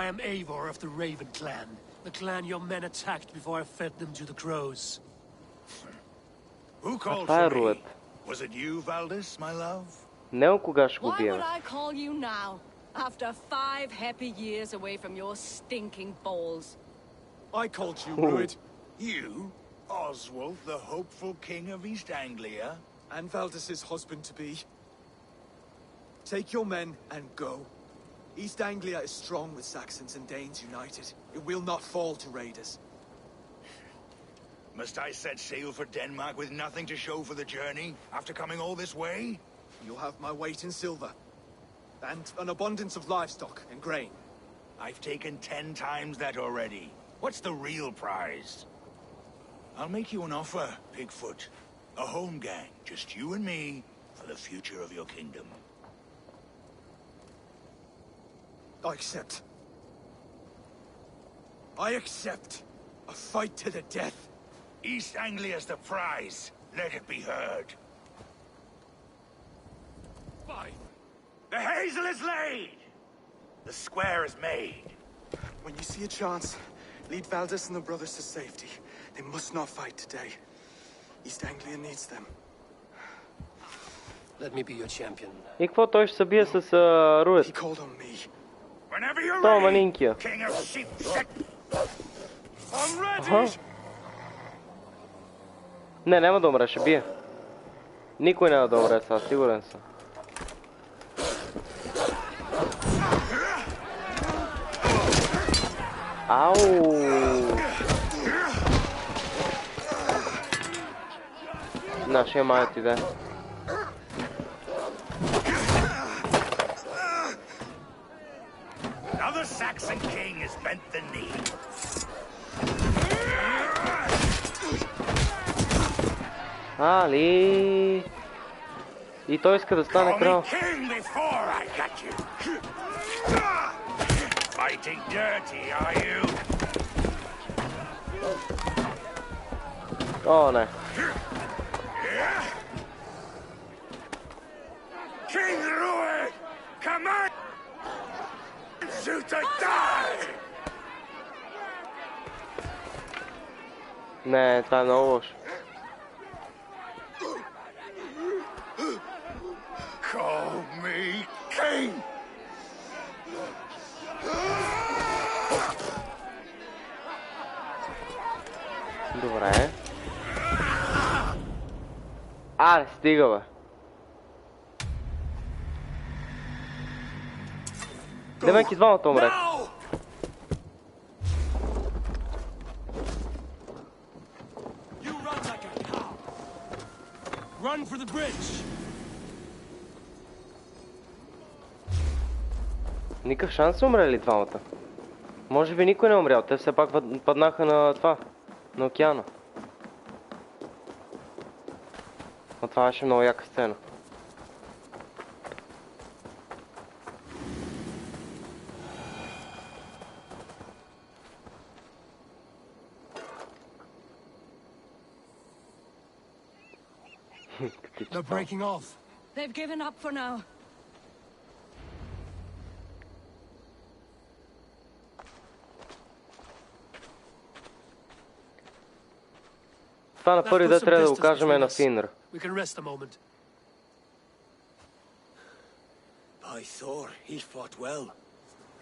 I am Eivor of the Raven clan, the clan your men attacked before I fed them to the crows. Who called for me? Was it you, Valdis, my love? Него кога ще го Why бием? would I call you now, after 5 happy years away from your stinking balls? I called you Rued. You? Oswald, the hopeful king of East Anglia? And Valdis's husband-to-be. Take your men and go. East Anglia is strong with Saxons and Danes united. It will not fall to raiders. Must I set sail for Denmark with nothing to show for the journey, after coming all this way? You'll have my weight in silver. And an abundance of livestock and grain. I've taken 10 times that already. What's the real prize? I'll make you an offer, Pigfoot. A home gang, just you and me, for the future of your kingdom. I accept. I accept. A fight to the death. East Anglia's the prize. Let it be heard. Fine. The hazel is laid! The square is made. When you see a chance, lead Valdis and the brothers to safety. They must not fight today. East Anglia needs them. Let me be your champion. И какво той ще се бие с Руед? He called on me. Whenever you're То ready, манинкия. king of sheep. I'm ready! Аха. Не, няма да умре, ще бие. Никой няма да умре сега, сигурен съм. Ау! Нашия майот иде. Now the Saxon king has bent the knee. Али! И той иска да стане крал. Fighting dirty, are you? О, не. King Rued, command you to die! Не, това е много лошо. Call me king! Добре. Аре, стига бе. Демек и двамата умре. Run for the bridge. Никакъв шанс са умрели двамата. Може би никой не е умрял, те все пак паднаха на това, на океана. Но това беше много яка сцена. They're breaking off. They've given up for now. Това на първи да трябва да го кажем на Финр. We can rest a moment. By Thor, he fought well.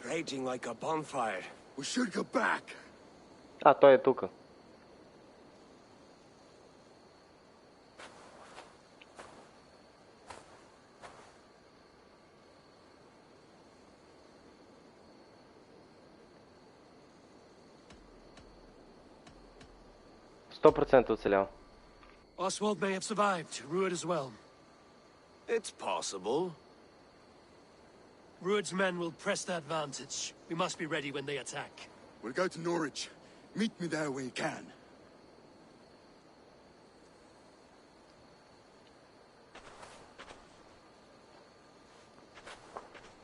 Raging like a bonfire. We should go back. А, той е тука. 100% оцелял. Oswald may have survived. Ruud as well. It's possible. Ruud's men will press the advantage. We must be ready when they attack. We'll go to Norwich. Meet me there when you can.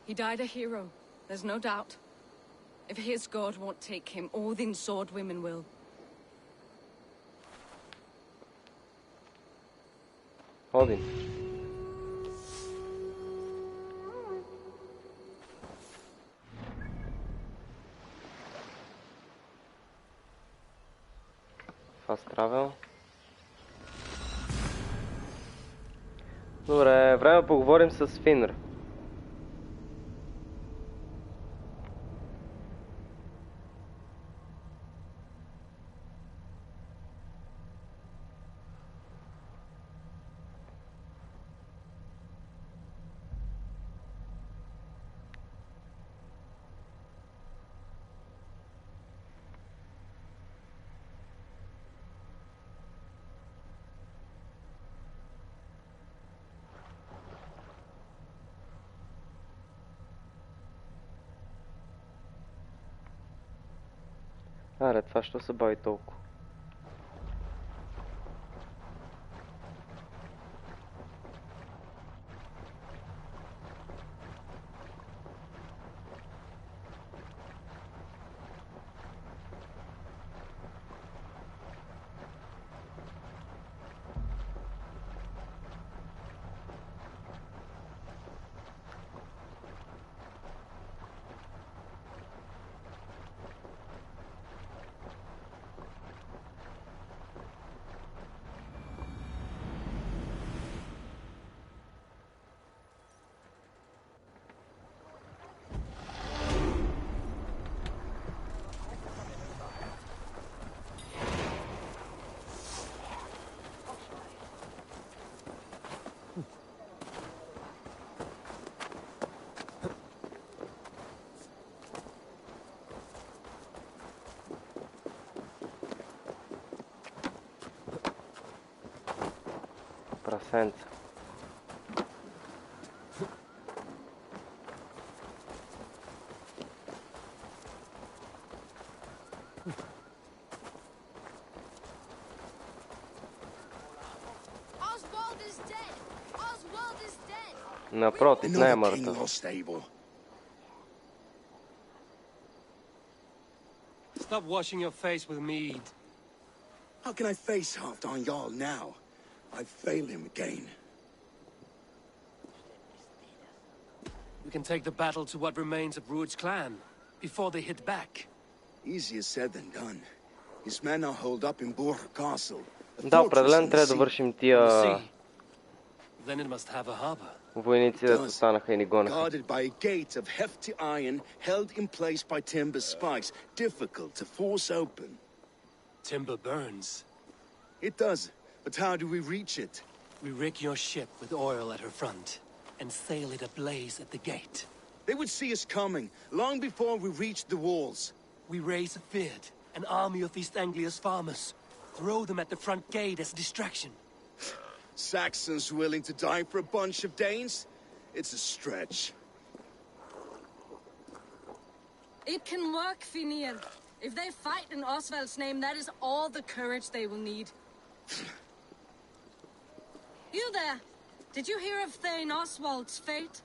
He died a hero, there's no doubt. If his god won't take him, Odin's sword women will. Один. Fast travel. Добре, време да поговорим с Финр. Аре, това що се бави толкова? Прасенца. Напротив, не е мъртъв. Stop washing your face with mead. How can I face Halfdan Jarl now? I've failed him again. We can take the battle to what remains of Ruud's clan before they hit back. Easier said than done. His men are holed up in Borg Castle. Да, определено трябва да довършим тия Then it must have a harbor. войници, да останаха и ни гонеха. Guarded by a gate of hefty iron held in place by timber spikes, difficult to force open. Timber burns. It does, but how do we reach it? We rig your ship with oil at her front and sail it ablaze at the gate. They would see us coming long before we reach the walls. We raise a Fyrd, an army of East Anglia's farmers. Throw them at the front gate as a distraction. Saxons willing to die for a bunch of Danes? It's a stretch. It can work, Finir. If they fight in Oswald's name, that is all the courage they will need. You there! Did you hear of Thane Oswald's fate?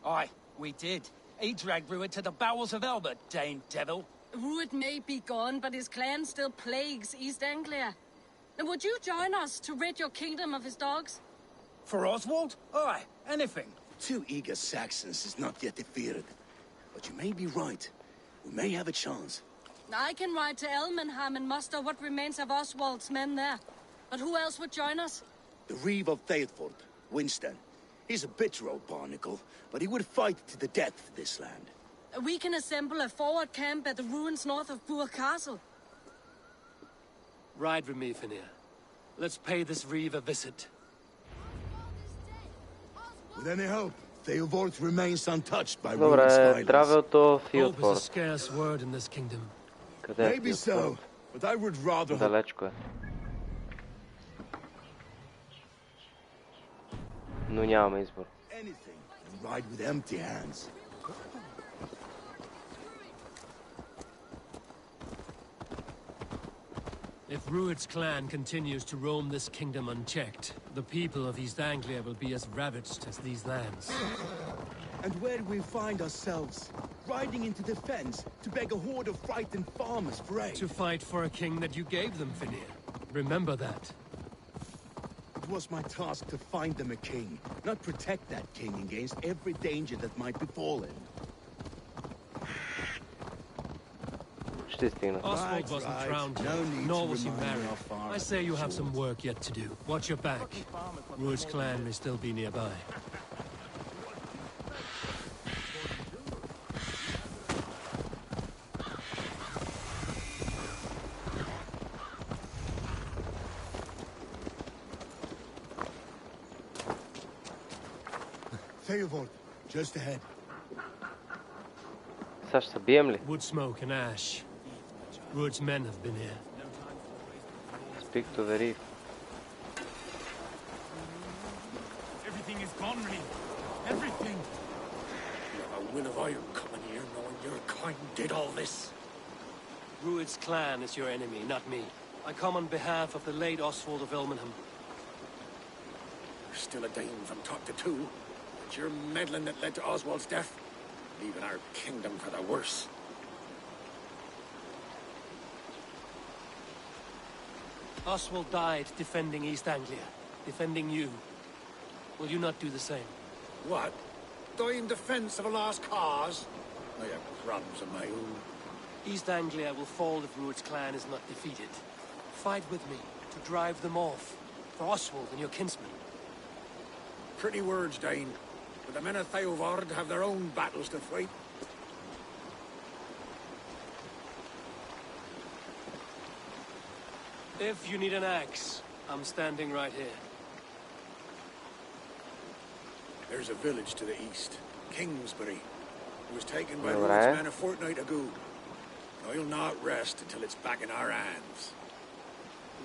Aye, we did. He dragged Ruud to the bowels of Elbert, Dane devil. Ruud may be gone, but his clan still plagues East Anglia. And would you join us to rid your kingdom of his dogs? For Oswald? Aye, anything. 2 eager Saxons is not yet defeated. But you may be right. We may have a chance. I can ride to Elmenham and muster what remains of Oswald's men there. But who else would join us? The Reeve of Thetford, Winston. He's a bitter old barnacle, but he would fight to the death for this land. We can assemble a forward camp at the ruins north of Burg Castle. Ride with me, Finir. Let's pay this Reeve a visit. With any hope, Theovorth remains untouched by Ruud's Добре, violence. травелто Hope is a Филдфорд. scarce word in this kingdom. Къде е Maybe Филдфорд? so, but I would rather hope. Далечко е. Но нямаме избор. Anything and ride with empty hands. If Rued's clan continues to roam this kingdom unchecked, the people of East Anglia will be as ravaged as these lands. And where do we find ourselves? Riding into defense to beg a horde of frightened farmers for aid? To fight for a king that you gave them, Finir. Remember that. It was my task to find them a king, not protect that king against every danger that might befall him. Oswald wasn't drowned yet, nor was he married. I say you have some work yet to do. Watch your back. Rued's clan may still be nearby. Theobald, just ahead. Сега ще се бием ли? Wood smoke and ash. Rued's men have been here. Speak to the reef. Everything is gone, Reeve. Everything. A will of iron coming here, knowing your kind did all this. Rued's clan is your enemy, not me. I come on behalf of the late Oswald of Elmenham. You're still a Dane from top to two. It's your meddling that led to Oswald's death, leaving our kingdom for the worse. Oswald died defending East Anglia, defending you. Will you not do the same? What? Die in defense of a lost cause? I have problems of my own. East Anglia will fall if Rued's clan is not defeated. Fight with me to drive them off, for Oswald and your kinsmen. Pretty words, Dane. But the men of Theovard have their own battles to fight. If you need an axe, I'm standing right here. There's a village to the east, Kingsbury. It was taken by Rued's men a fortnight ago. I'll not rest until it's back in our hands.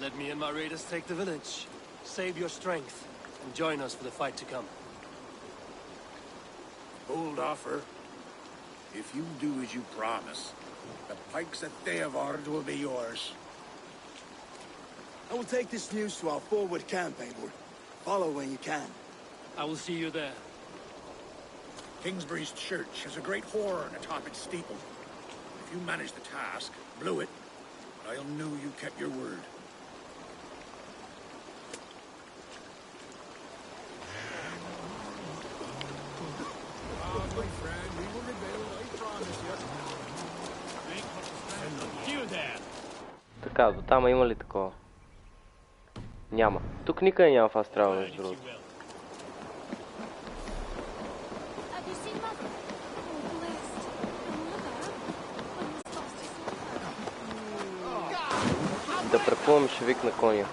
Let me and my raiders take the village. Save your strength, and join us for the fight to come. Bold offer. If you do as you promise, the pikes at Theovard will be yours. I will take this news to our forward camp, Eivor. Follow when you can. I will see you there. Kingsbury's church has a great horn atop its steeple. If you manage the task, blew it, I'll know you kept your word. My friend, we will rebel, I promise you. You there. Така, до там има ли такова? Няма. Тук никъде няма фаст трава, между другото. Да преплувам, ще викна коня.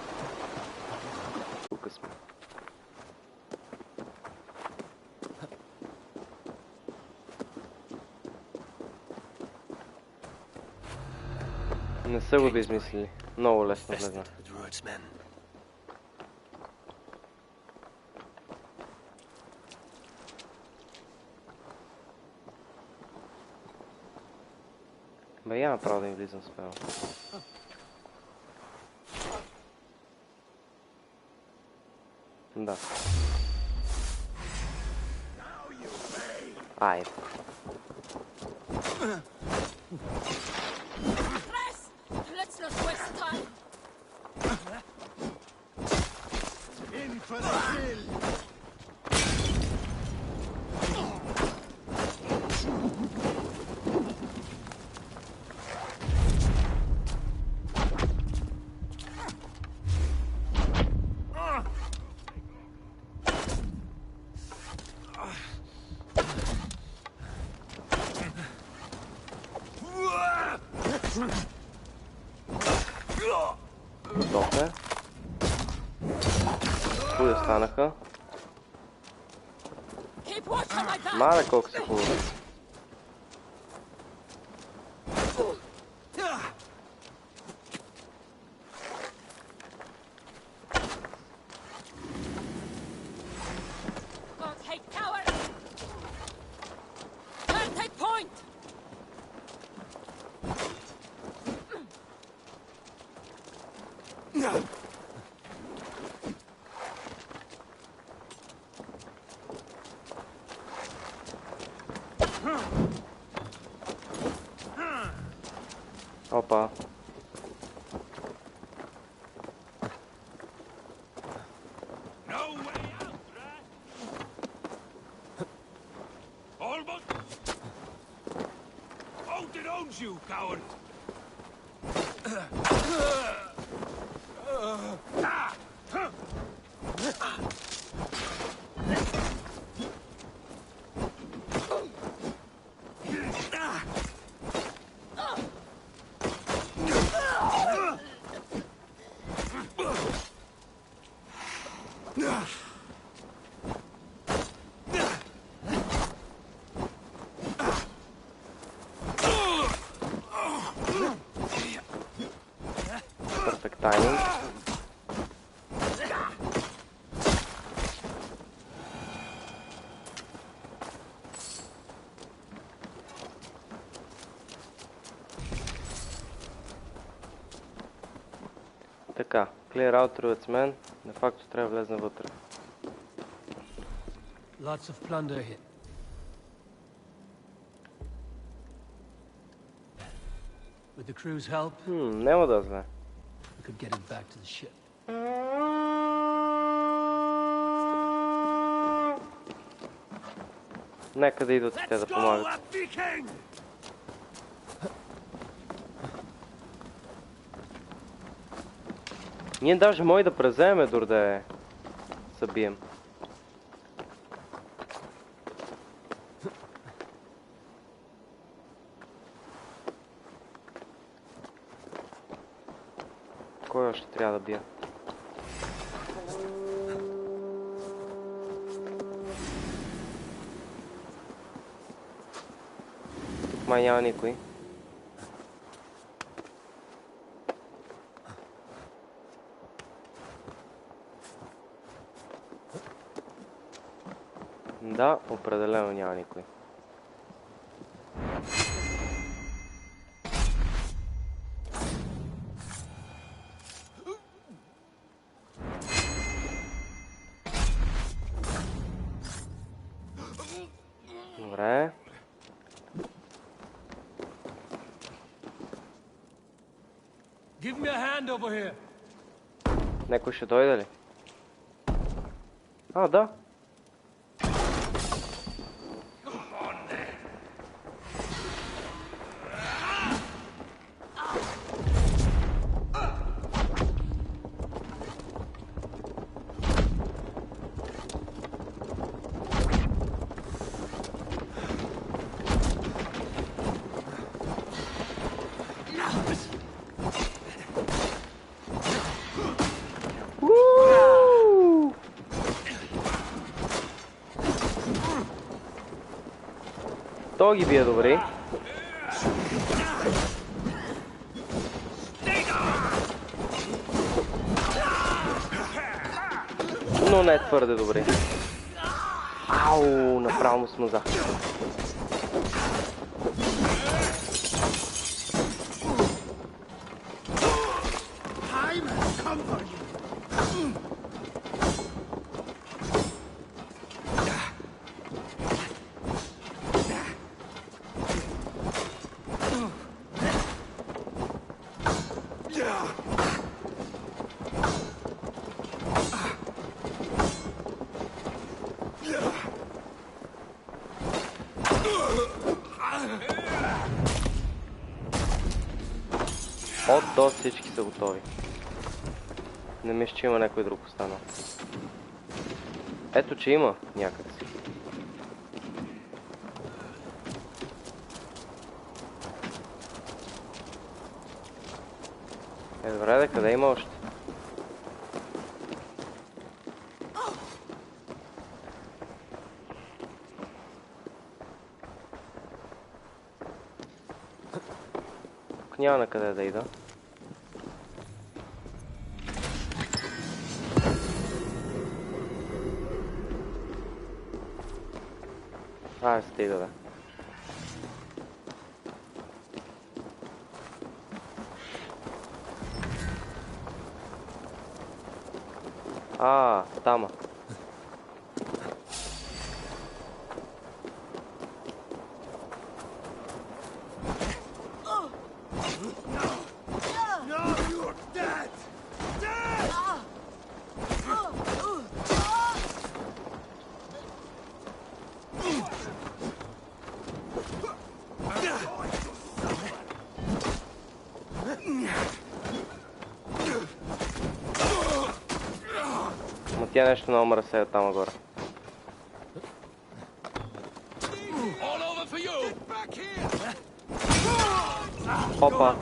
Тук сме. Не са го измислили. Много лесно влезнах. Бе, я направо да им влизам смело. Да. Айде. In for the kill! Добре. Кои останаха? Мале колко са хубави. Опа. You coward! Perfect timing. Така, clear out Druid's men. De facto трябва да влезна вътре. Lots of plunder here. With the crew's help, няма да знае. we could get it back to the ship. Нека да идват те да помагат. Ние даже може да преземем дори да е събием. Кой още трябва да бия? Тук май няма никой. Да, определено няма никой. Добре. Give me a hand over here. Некой ще дойде ли? А, да. То ги бие добре. Но не твърде добре. Ау, направо му смаза. От до всички са готови. Не мисля, че има някой друг останал. Ето, че има някакси. Добре, да къде има още? Тук няма на къде да ида. Стига, да. Тама. Но тя нещо много мръсея там нагоре. Опа!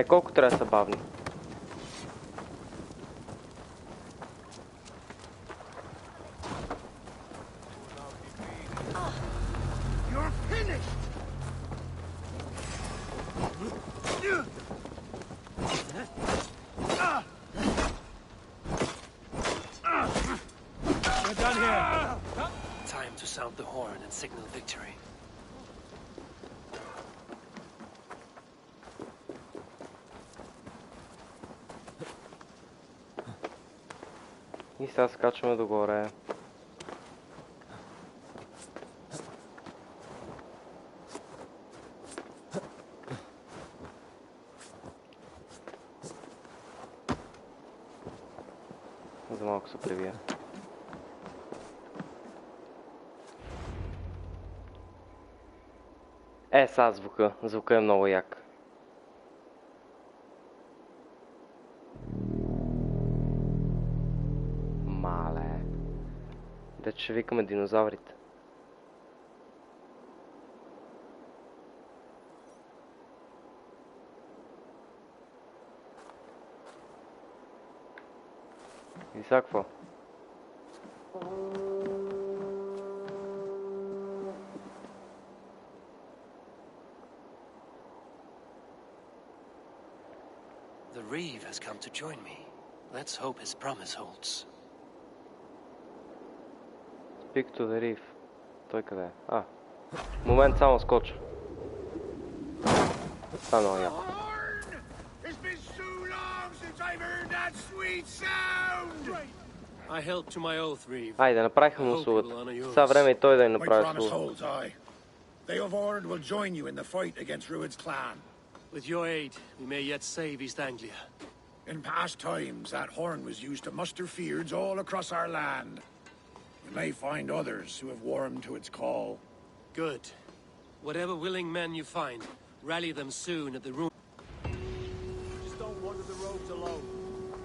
Колко трябва да са бавни? Time to sound the horn and signal victory. И сега скачваме догоре. За малко се прибия. Сега звука. Звука е много як. Мале. Дето ще викаме динозаврите. И сега какво? The Reeve has come to join me. Let's hope his promise holds. Speak to the Reeve. Той къде е? Момент, само скоча. Това много яко. I held to my oath, Reeve. Айде, направиха му услугата. Сега време и той да ни направи услугата. They of Ord will join you in the fight against Rued's clan. With your aid, we may yet save East Anglia. In past times, that horn was used to muster fyrds all across our land. You may find others who have warmed to its call. Good. Whatever willing men you find, rally them soon at the room. Just don't wander the roads alone.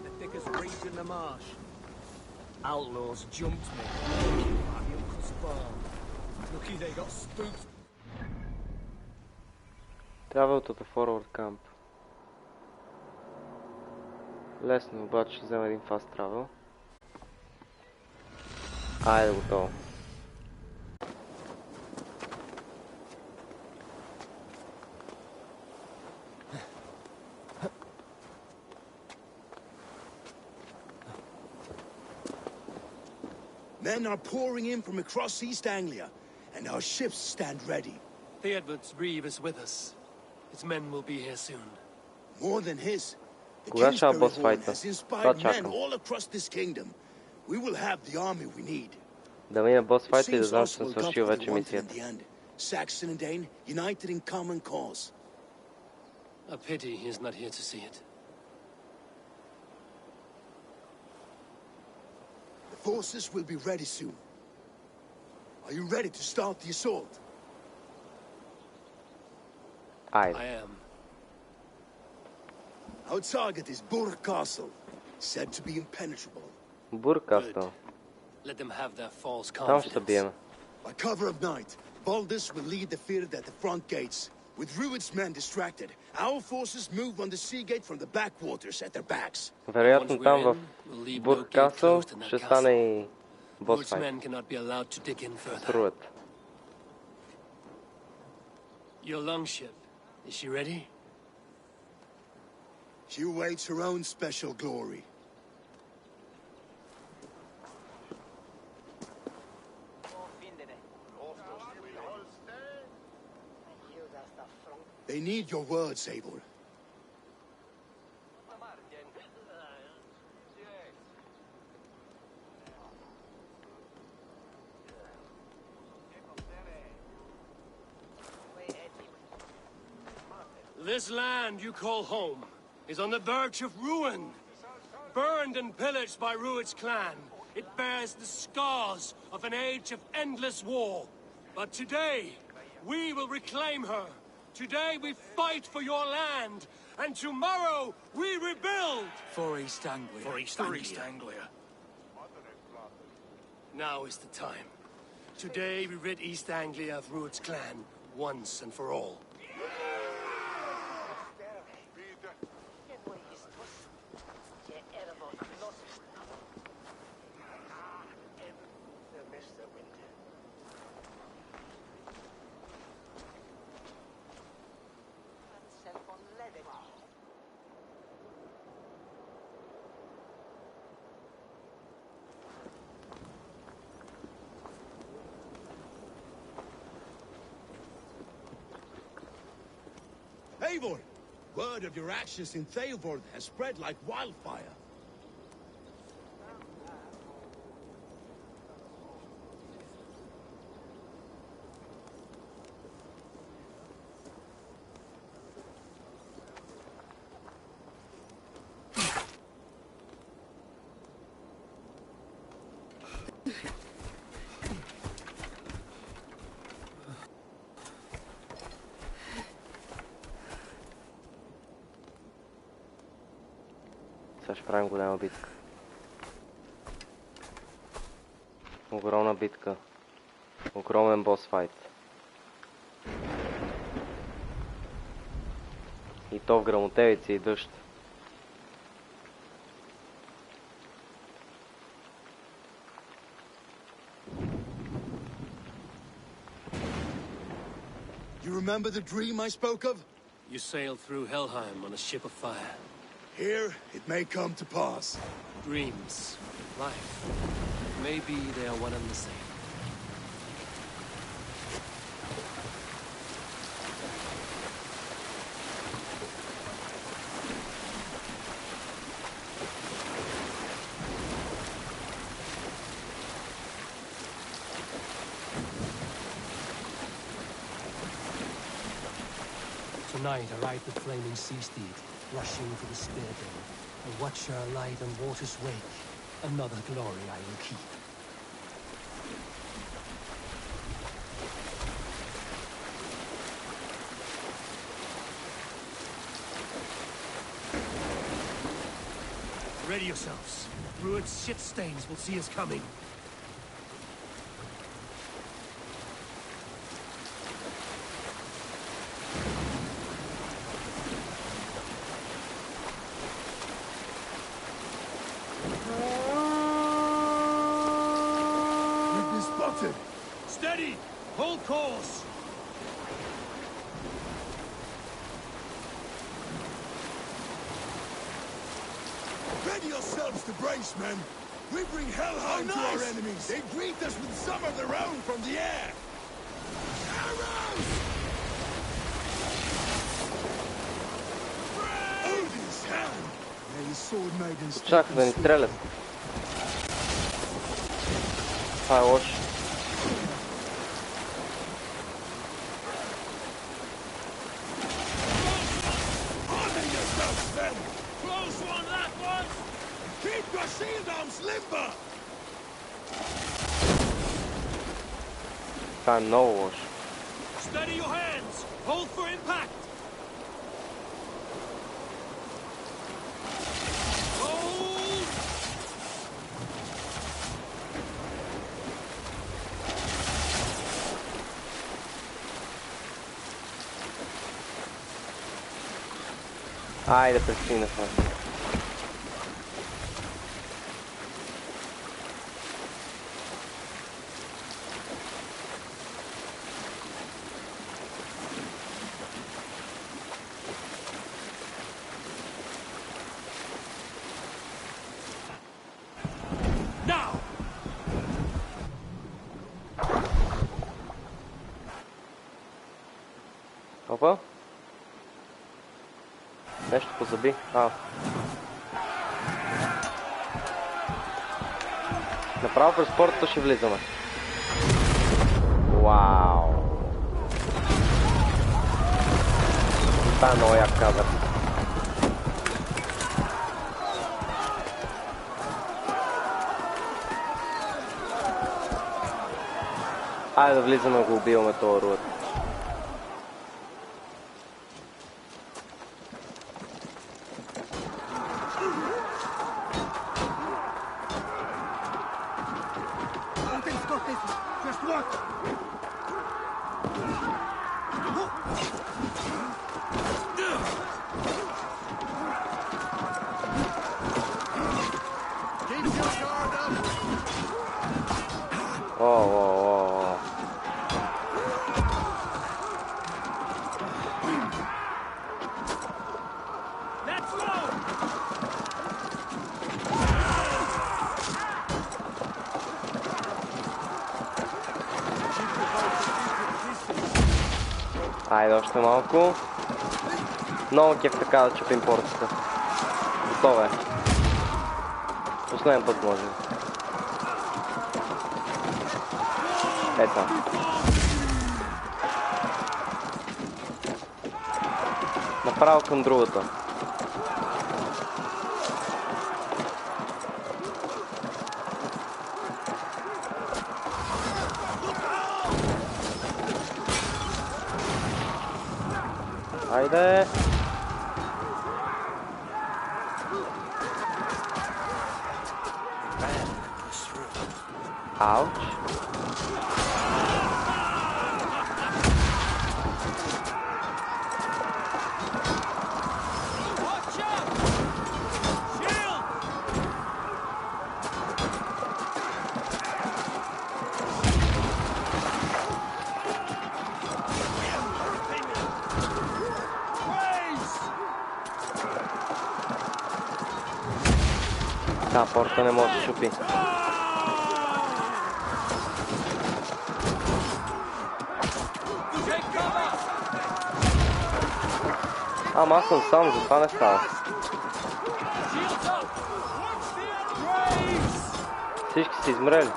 The thickest reeds in the marsh. Outlaws jumped me. My uncle's farm. Lucky they got spooked. Travel to the forward camp. Лесно, обаче ще взема един fast travel. Айде, готово. Men are pouring in from across East Anglia, and our ships stand ready. Theodward's Reeve is with us. His men will be here soon. More than his. The Кога ще бос Kingsbury Horn файта? has inspired Това men чакам. all across this kingdom. We will have the army we need. Да мине бос It файта и да seems знам, us че съм will come свършил to the вече wanted in мисията. the end. Saxon and Dane united in common cause. A pity he is not here to see it. The forces will be ready soon. Are you ready to start the assault? Айде. I am. Our target is Burg Castle, said to be impenetrable. Буркастъл. Let them have their false Там ще се confidence. биеме. By cover of night, Baldus will lead the Fird at the front gates. With Rued's men distracted, our forces move on the sea gate from the backwaters at their backs. Вероятно там в Буркастъл ще стане и бос Rued's файт. men cannot be allowed to dig in further. Струват. Your longship, is she ready? She awaits her own special glory. They need your words, Eivor. This land you call home is on the verge of ruin. Burned and pillaged by Rued's clan, it bears the scars of an age of endless war. But today, we will reclaim her. Today we fight for your land, and tomorrow we rebuild! For East Anglia. For East Anglia. Now is the time. Today we rid East Anglia of Rued's clan, once and for all. Eivor! Word of your actions in Theilvord has spread like wildfire. Сега ще правим голяма битка. Огромна битка. Огромен бос файт. И то в гръмотевици и дъжд. You remember the dream I spoke of? You sailed through Helheim on a ship of fire. Here, it may come to pass. Dreams, life, maybe they are one and the same. Tonight I ride the flaming sea steed, rushing for the spear dale. I watch her alive in water's wake. Another glory I will keep. Ready yourselves. Rued's shit stains will see us coming. Steady! Hold course! Ready yourselves to brace, men! We bring Helheim to our enemies! They greet us with some of their own from the air! Arrows! Odin's hand! May the sword maidens... Чакай да ни стрелят. Това е лошо. Keep your shield arms limber! Това е много лошо. Steady your hands! Hold for impact! Hold! Айде, пристигнахме. Опа. Нещо позаби. Направо през портата ще влизаме. Вау. Това е много як кадър. Айде да влизаме да го убиваме този Руед. Айде още малко. Много кеф така да чупим портата. Готово е. Последен път може. Ето. Направо към другата. Айде! Ауч! Та порта не може да шупи. Ама аз съм сам, затова не става. Всички са измрели.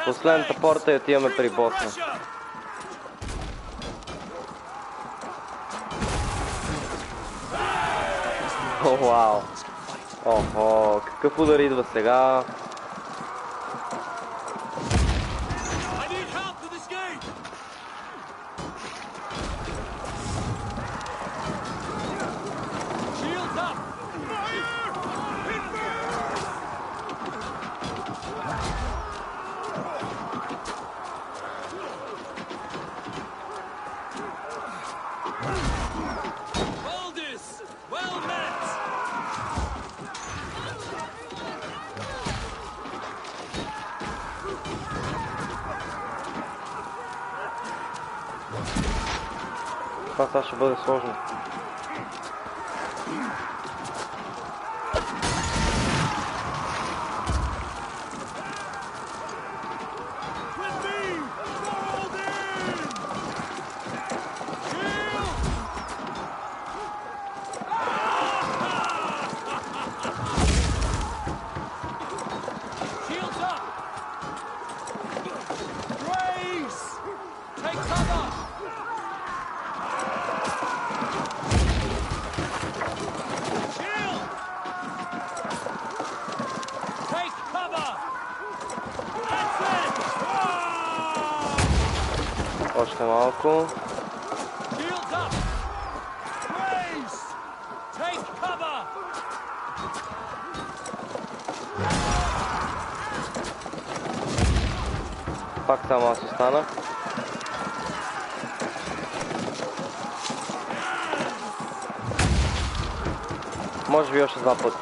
Последната порта и отиваме при боса. О, вау! Охо, какъв удар идва сега? Това ще бъде сложно. Още малко. Пак само аз останах. Може би още два пъти.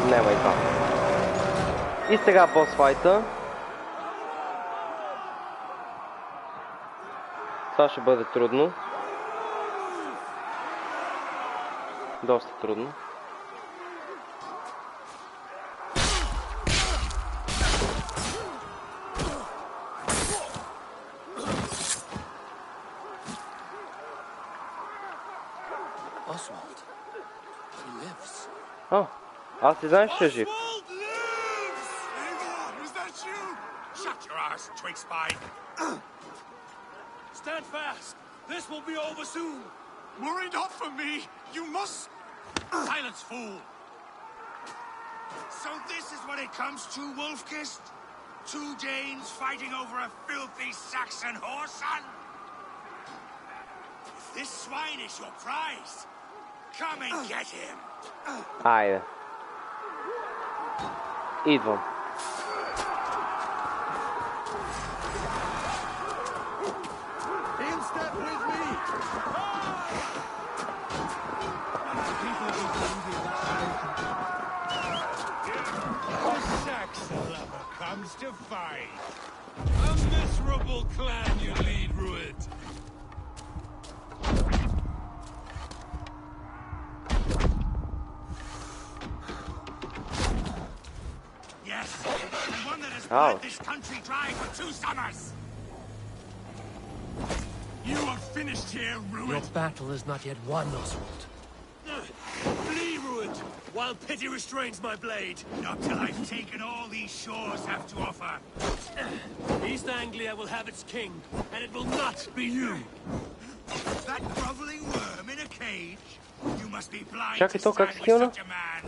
Няма и това. И сега бос файта. Това ще бъде трудно. Доста трудно. О, аз ти знаеш, че е жив. Stand fast. This will be over soon. Worry not for me. You must... Silence, fool! So this is what it comes to, Wolfkist? 2 Danes fighting over a filthy Saxon whoreson? If this swine is your prize, come and get him! Айде. Идвам. In step with me! The Saxon lover comes to fight. A miserable clan you lead, Rued. Yes, and one that has bled this country dry for 2 summers. You are finished here, Rued. Your battle is not yet won, Oswald. Flee, Rued, while pity restrains my blade. Not till I've taken all these shores have to offer. East Anglia will have its king, and it will not be you. That groveling worm in a cage? You must be blind Чакай, to то как stand with скилна? such a man.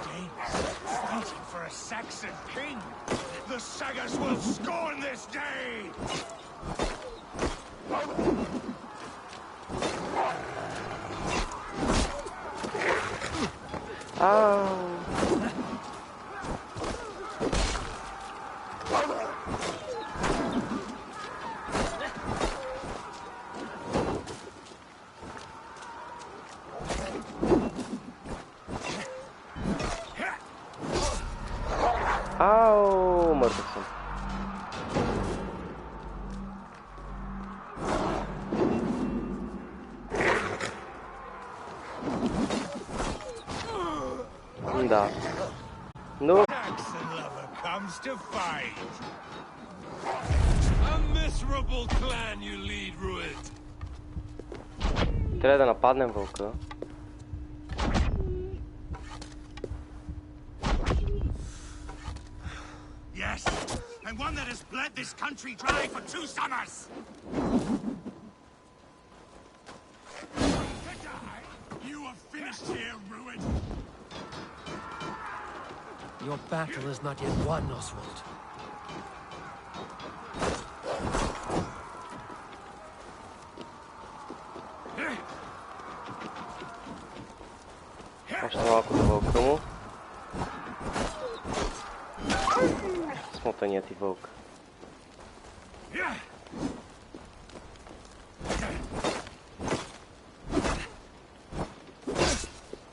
Danes fighting for a Saxon king. The sagas will scorn this day. Ау, мъртъв съм. Да. Но... Saxon lover comes to fight. A miserable clan you lead, Rued. Трябва да нападнем вълка. Yes, and one that has bled this country dry for 2 summers. To die? You are finished here, Rued. Your battle is not yet won, Oswald. Още малко до вълка му. Смотаният и вълк.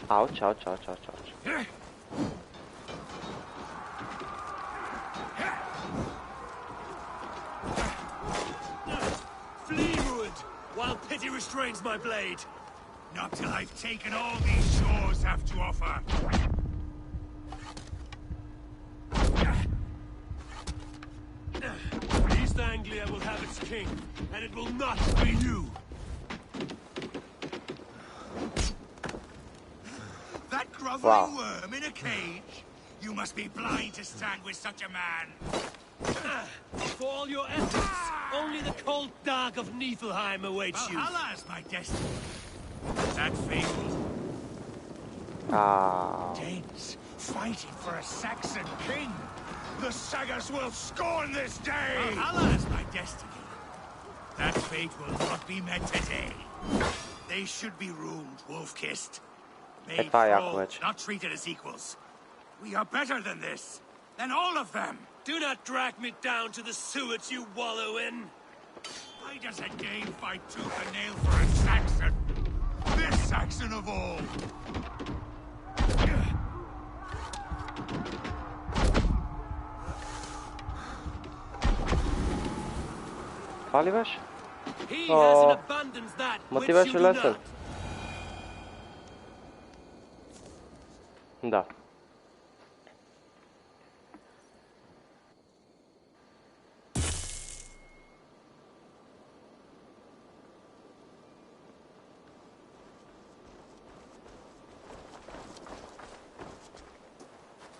Ауч, ауч, ауч, ауч, ауч. Flee, Rued, while pity restrains my blade. Not till I've taken all these shores have to offer. East Anglia will have its king, and it will not be you. That groveling worm in a cage? You must be blind to stand with such a man. For all your efforts, only the cold dark of Niflheim awaits you. Valhalla is my destiny. That fabled. Danes fighting for a Saxon king. The sagas will scorn this day. Valhalla is my destiny. That fate will not be met today. They should be ruled, wolf-kissed. Made thrall, not treated as equals. We are better than this. Than all of them. Do not drag me down to the sewers you wallow in. Why does a Dane fight tooth and nail for a Saxon? This Saxon of all. Това ли беше? He has in abundance that Ма ти which you беше do лесен. not. Да.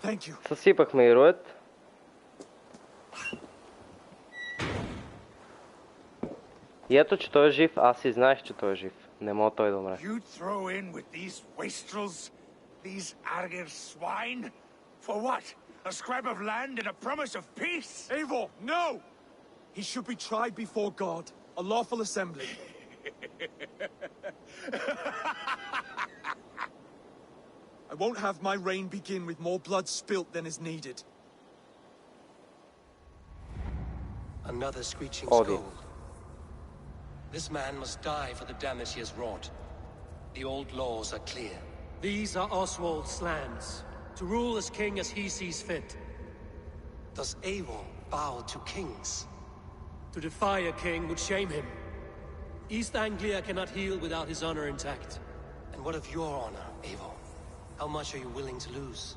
Thank you. Съсипахме и Руед. И ето, че той е жив. Аз и знаех, че той е жив. Не мога той да умре. You throw in with these wastrels, these arger swine? For what? A scrap of land and a promise of peace? Eivor, no! He should be tried before God, a lawful assembly. I won't have my reign begin with more blood spilt than is needed. Another screeching Odin. scold. This man must die for the damage he has wrought. The old laws are clear. These are Oswald's lands, to rule as king as he sees fit. Does Eivor bow to kings? To defy a king would shame him. East Anglia cannot heal without his honor intact. And what of your honor, Eivor? How much are you willing to lose?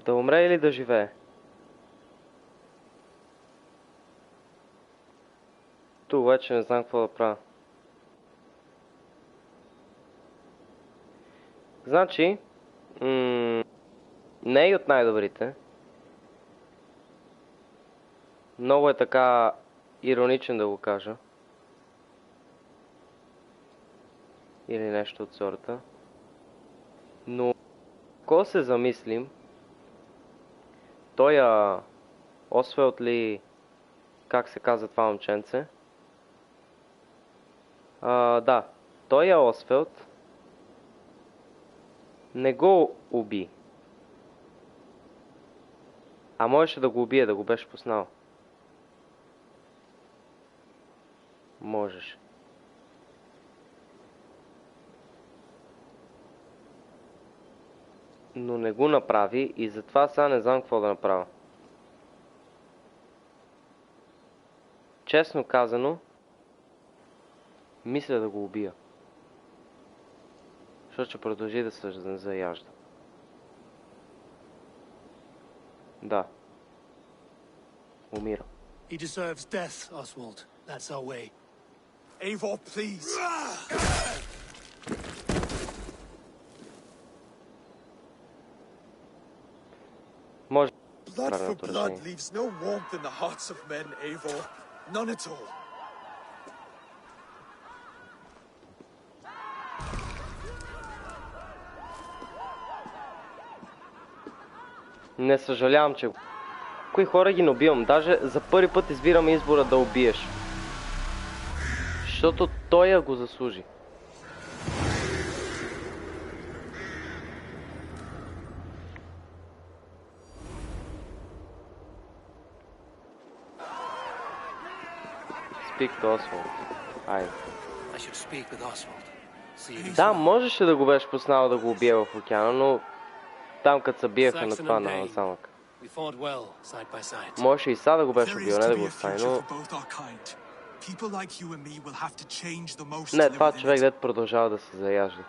Да умре или да живее? Тук вече не знам какво да правя. Значи, не е и от най-добрите. Много е така ироничен да го кажа. Или нещо от сорта. Но, ако се замислим, той Освелд ли, как се казва това момченце? Да, той Освелд не го уби. А можеше да го убие, да го беше познал. Можеш. Но не го направи и затова сега не знам какво да направя. Честно казано, мисля да го убия. Защото ще продължи да се заяжда. Да. Умира. He deserves death, Oswald. That's our way. Eivor, please. Може. Blood for blood leaves no warmth in the hearts of men, Eivor. None at all. Не съжалявам, че кои хора ги не убивам. Даже за първи път избирам избора да убиеш. Защото той я го заслужи. Speak to Oswald. Айде. Да, можеше да го беше познал да го убие в океана, но там като се биеха на това на замък. Можеше и сега да го беше убил, не да го остави, но... Не, това човек дето продължава да се заяжда.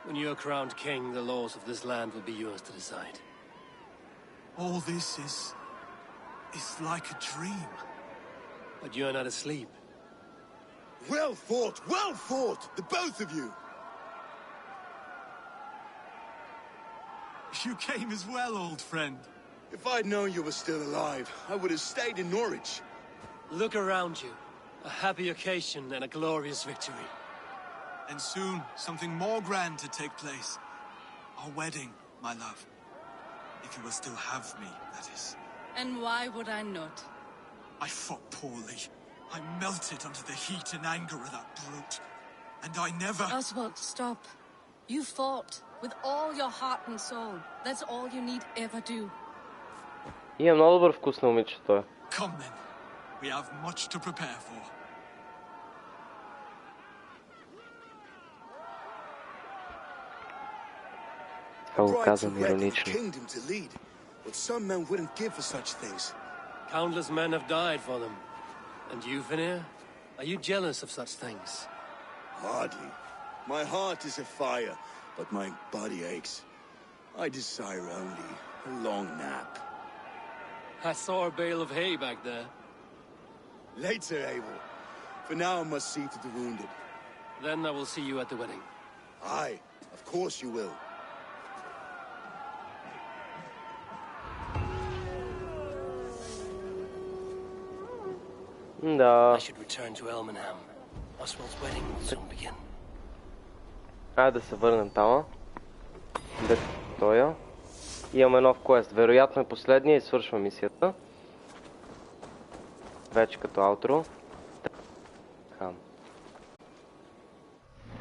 When you are crowned king, the laws of this land will be yours to decide. All this is like a dream. But you are not asleep. Well fought, the both of you. You came as well, old friend. If I'd known you were still alive, I would have stayed in Norwich. Look around you. A happy occasion and a glorious victory. And soon, something more grand to take place. Our wedding, my love. If you will still have me, that is. And why would I not? I fought poorly. I melted under the heat and anger of that brute. And I never... Oswald, stop. You fought with all your heart and soul. That's all you need ever do. Има много добър вкус на момичето. Come then. We have much to prepare for. Много казано иронично. But some men wouldn't give for such things. Countless men have died for them. And you, Vanir? Are you jealous of such things? Hardly. My heart is afire, but my body aches. I desire only a long nap. I saw a bale of hay back there. Later, Abel. For now, I must see to the wounded. Then I will see you at the wedding. Aye, of course you will. Да. I should return to Elmenham. Oswald's wedding will soon begin. Айде да се върнем там. Де тоя. Имаме нов квест. Вероятно е последния и свършва мисията. Вече като аутро.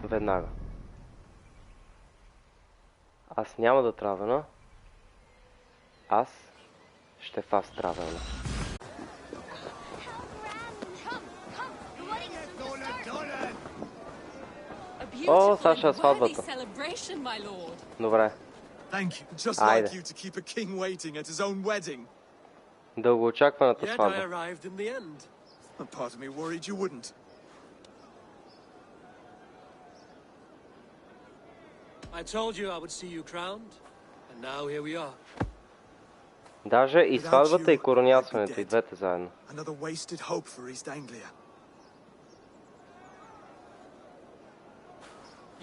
Веднага. Аз няма да травена. Аз ще фаст травена. О, Саша, сватбата. Добре. Айде. Дългоочакваната сватба. I told you I would see you crowned, and now here we are. Даже и сватбата и коронясването, и двете заедно. Another wasted hope for East Anglia.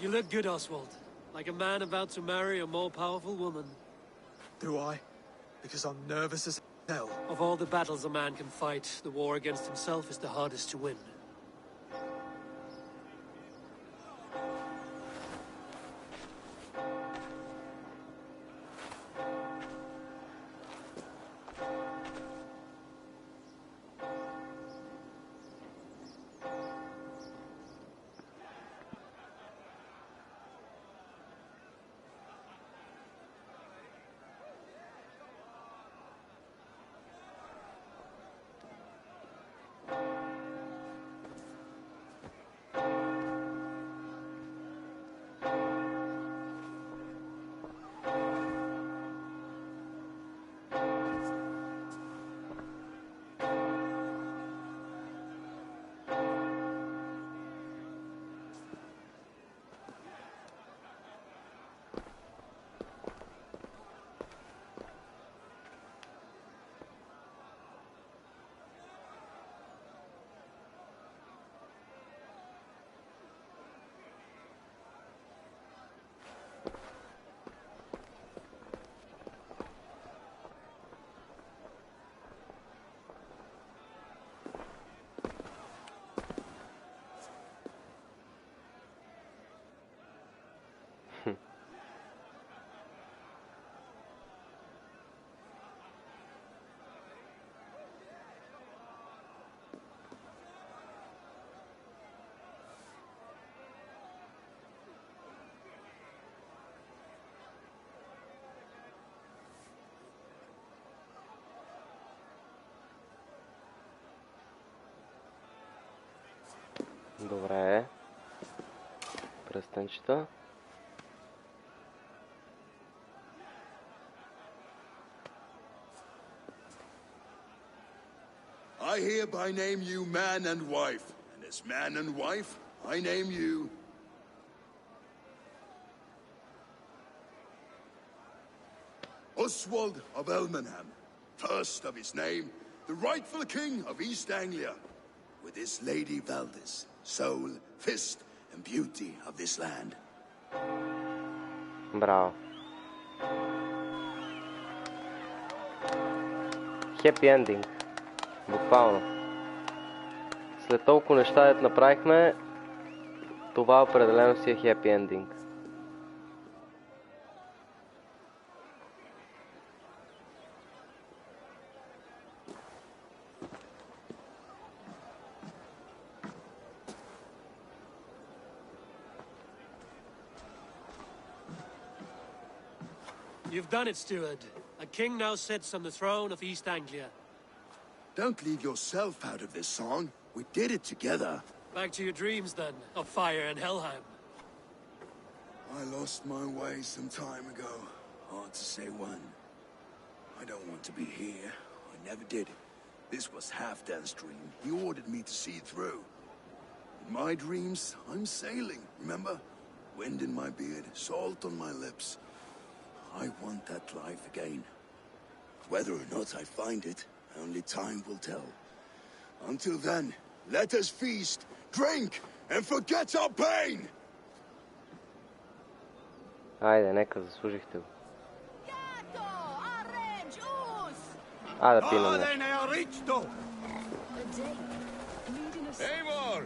You look good, Oswald. Like a man about to marry a more powerful woman. Do I? Because I'm nervous as hell. Of all the battles a man can fight, the war against himself is the hardest to win. Добре. Пръстенчета. I hereby name you man and wife, and as man and wife, I name you Oswald of Elmenham, first of his name, the rightful king of East Anglia, with his lady Valdis, soul, fist, and beauty of this land. Браво. Хепи ендинг. Буквално. След толкова неща, дето направихме, това определено си е хепи ендинг. You've done it, steward. A king now sits on the throne of East Anglia. Don't leave yourself out of this song. We did it together. Back to your dreams, then, of fire and Helheim. I lost my way some time ago. Hard to say when. I don't want to be here. I never did. This was Halfdan's dream. He ordered me to see it through. In my dreams, I'm sailing, remember? Wind in my beard, salt on my lips. I want that life again. Whether or not I find it, only time will tell. Until then, let us feast, drink, and forget our pain! Айде, нека заслужихте го. А, да пинам нещо. Eivor!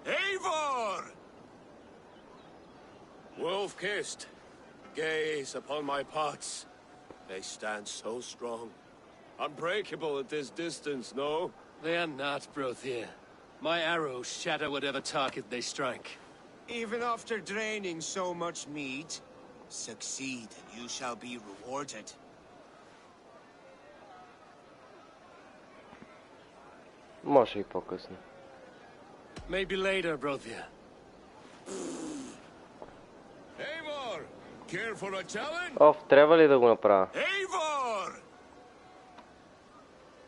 Eivor! Wolf-kissed, gaze upon my pots. They stand so strong. Unbreakable at this distance, no? They are not, Brothir. My arrows shatter whatever target they strike. Even after draining so much meat, succeed and you shall be rewarded. Може и по-късно. Maybe later, Brothir. Eivor! Care for a challenge? Оф, трябва ли да го направя? Eivor!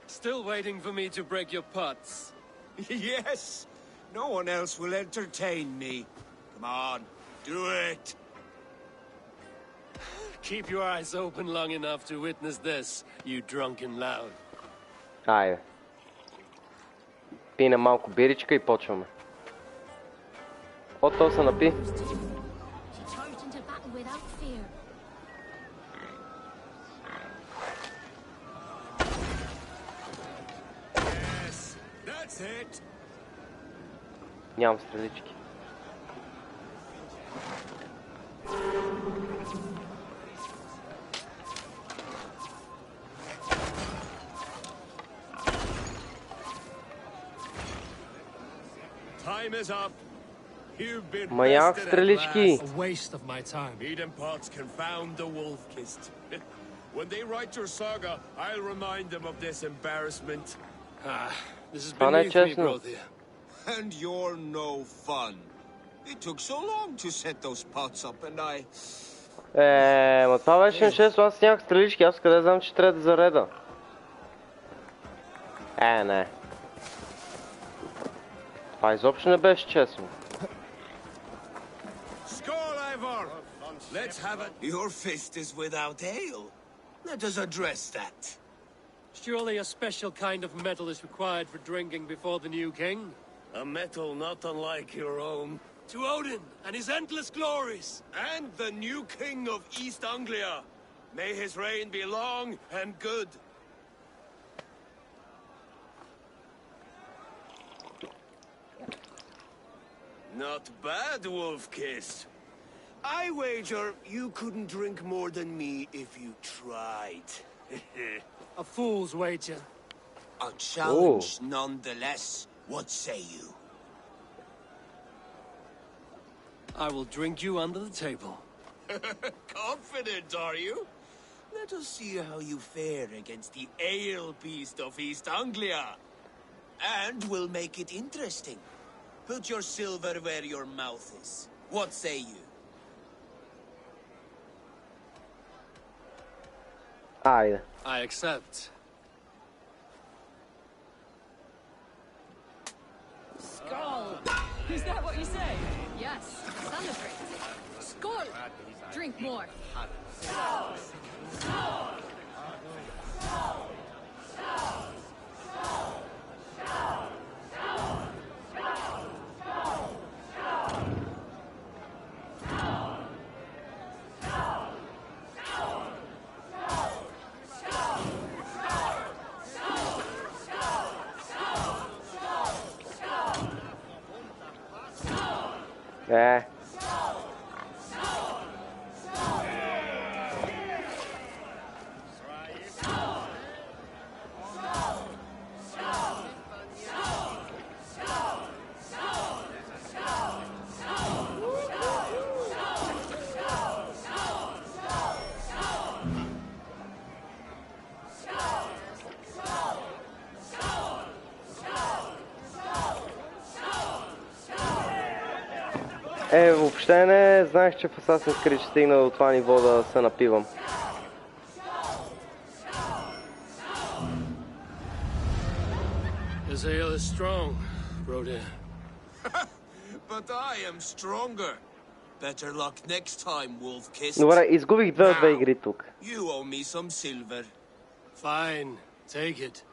Still waiting for me to break your pots. Yes! No one else will entertain me. Come on, do it! Keep your eyes open long enough to witness this, you drunken loud. Айде. Пина малко биричка и почваме. О, то се напи. Нямам стрелички. Time is up. You've been Маяк стрелички. A waste of my time. Eden pots confound the wolf-kissed. When they write your saga, I'll remind them of this embarrassment. This has been beneath me, Brothir. And you're no fun. It took so long to set those pots up, and I... Ма това беше нечестно, аз нямах стрелички, аз къде знам, че трябва да зареда. Не. Това изобщо не беше честно. Skål, Eivor! Let's have it. Your fist is without ale. Let us address that. Surely a special kind of metal is required for drinking before the new king? A metal not unlike your own. To Odin and his endless glories. And the new king of East Anglia. May his reign be long and good. Not bad, Wolf-Kiss. I wager you couldn't drink more than me if you tried. A fool's wager. A challenge nonetheless. What say you? I will drink you under the table. Confident, are you? Let us see how you fare against the ale beast of East Anglia. And we'll make it interesting. Put your silver where your mouth is. What say you? I accept. Skål! Is that what you say? Yes, celebrate. Skål! Drink more. Въобще не знаех, че в Assassin's Creed ще стигна до това ниво да се напивам. This ale is strong, Rodin. But I am stronger. Better luck next time, Wolf-Kissed. Добре, изгубих две игри тук. You owe me some silver. Fine, take it.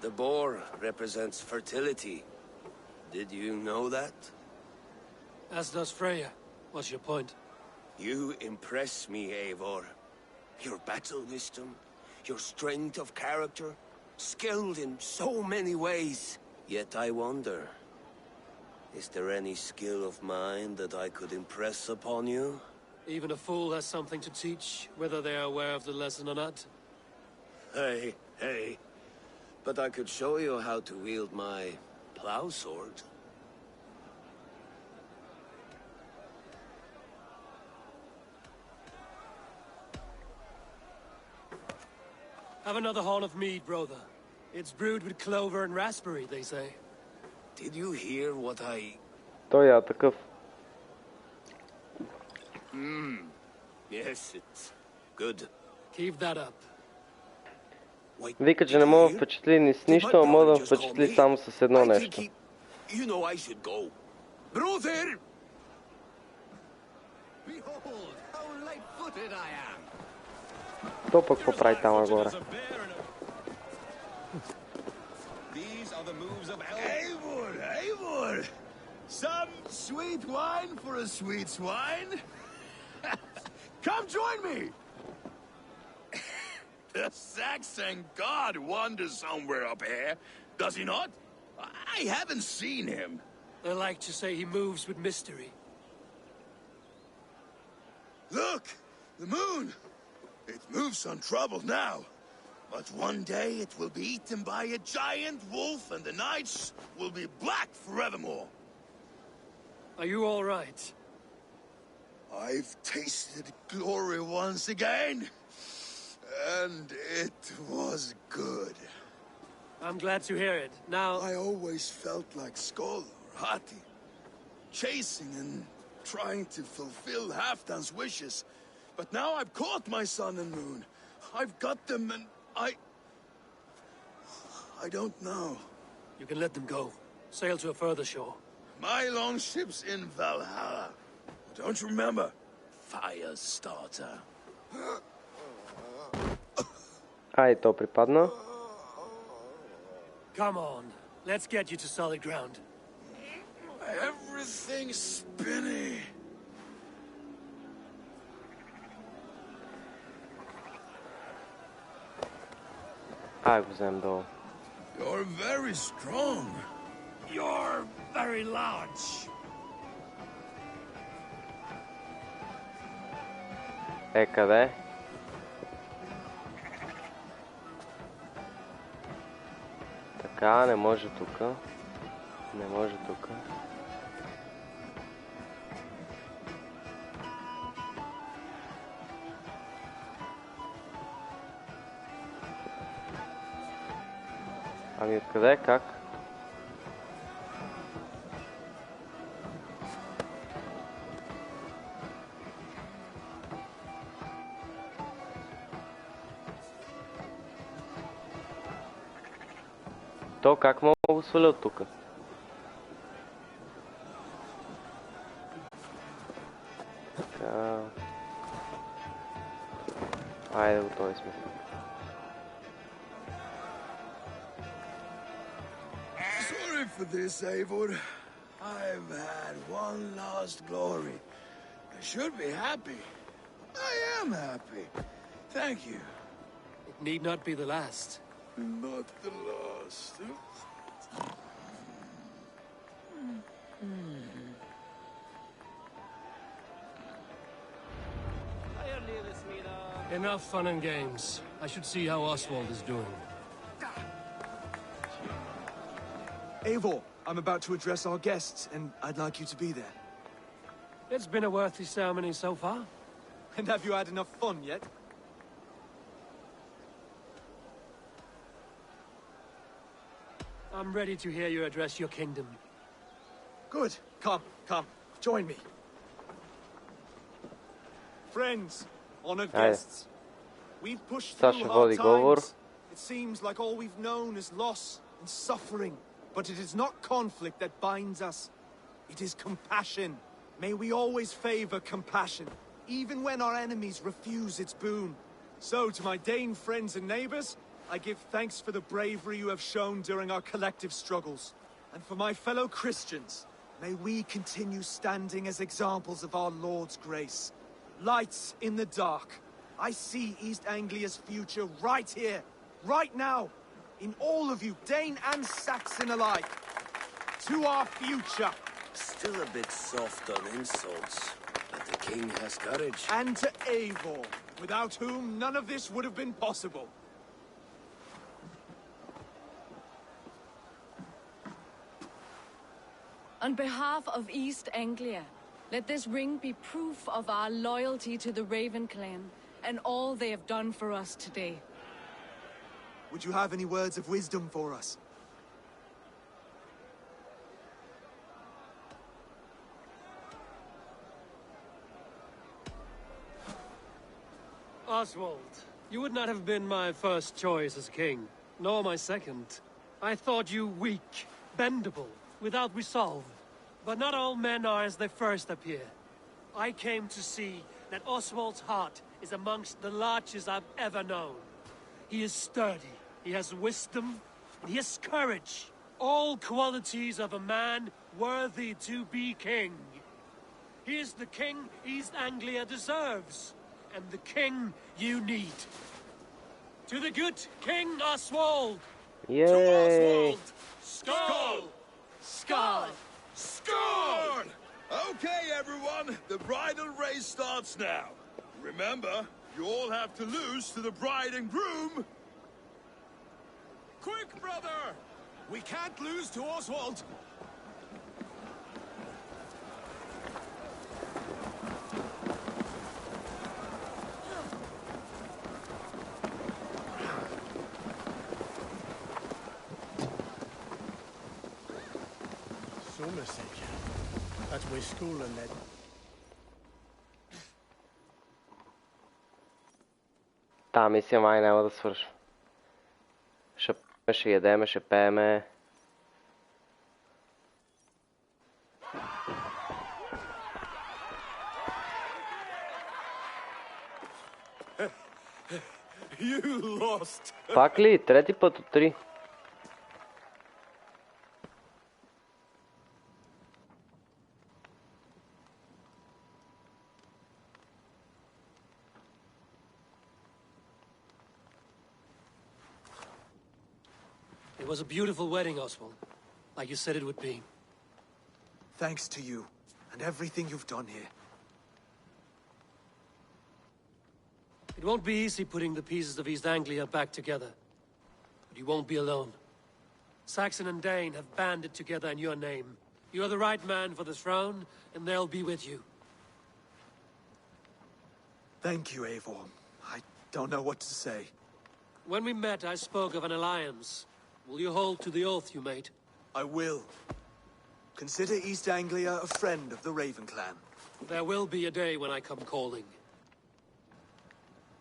The boar represents fertility. Did you know that? As does Freya. What's your point? You impress me, Eivor. Your battle wisdom, your strength of character, skilled in so many ways. Yet I wonder, is there any skill of mine that I could impress upon you? Even a fool has something to teach, whether they are aware of the lesson or not. Hey. But I could show you how to wield my plow sword. Have another horn of mead, brother. It's brewed with clover and raspberry, they say. Did you hear what I... Той е такъв. Yes, it's good. Keep that up. Вика, че не мога да впечатли ни с нищо, а мога да впечатли само с едно нещо. You know I should go. Brother! Behold, how light-footed I am. То пък поправи там нагоре. Eivor! Some sweet wine for a sweet swine? Come join me! The Saxon god wanders somewhere up here, does he not? I haven't seen him. I like to say he moves with mystery. Look! The moon! It moves untroubled now. But one day it will be eaten by a giant wolf and the nights will be black forevermore. Are you all right? I've tasted glory once again. And it was good. I'm glad to hear it. Now... I always felt like Skoll or Hati. Chasing and trying to fulfill Halfdan's wishes. But now I've caught my sun and moon. I've got them and I don't know. You can let them go. Sail to a further shore. My longship's in Valhalla. Don't you remember? Firestarter. Ай, то припадна. Come on. Let's get you to solid ground. Everything's spinny. Ай, го взем долу. You're very strong. You're very large. Къде? Така, не може тука. Не може тука. Ами откъде? Как? То как мога да го сваля от тука? Така... Айде, готови сме. Sorry for this, Eivor. I've had one last glory. I should be happy. I am happy. Thank you. It need not be the last. Not the last. Enough fun and games. I should see how Oswald is doing. Eivor, I'm about to address our guests, and I'd like you to be there. It's been a worthy ceremony so far. And have you had enough fun yet? I'm ready to hear you address your kingdom. Good. Come, join me. Friends, honored guests, we've pushed through hard times. It seems like all we've known is loss and suffering, but it is not conflict that binds us. It is compassion. May we always favor compassion, even when our enemies refuse its boon. So, to my Dane friends and neighbors, I give thanks for the bravery you have shown during our collective struggles. And for my fellow Christians, may we continue standing as examples of our Lord's grace. Lights in the dark. I see East Anglia's future right here, right now, in all of you, Dane and Saxon alike. To our future. Still a bit soft on insults, but the king has courage. And to Eivor, without whom none of this would have been possible. On behalf of East Anglia, let this ring be proof of our loyalty to the Raven clan and all they have done for us today. Would you have any words of wisdom for us? Oswald, you would not have been my first choice as king, nor my second. I thought you weak, bendable, without resolve. But not all men are as they first appear. I came to see that Oswald's heart is amongst the largest I've ever known. He is sturdy, he has wisdom, and he has courage. All qualities of a man worthy to be king. He is the king East Anglia deserves, and the king you need. To the good King Oswald! Yay! To Oswald! Skull! Skull! Skull! Okay, everyone, the bridal race starts now. Remember, you all have to lose to the bride and groom. Quick, brother! We can't lose to Oswald! Somerset. That's where school are led. Та мисия май няма да свърши. Ще ядеме, ще пееме. You lost! Пак ли? Трети път от 3. It was a beautiful wedding, Oswald. Like you said it would be. Thanks to you, and everything you've done here. It won't be easy putting the pieces of East Anglia back together. But you won't be alone. Saxon and Dane have banded together in your name. You're the right man for the throne, and they'll be with you. Thank you, Eivor. I don't know what to say. When we met, I spoke of an alliance. Will you hold to the oath you made? I will. Consider East Anglia a friend of the Raven clan. There will be a day when I come calling.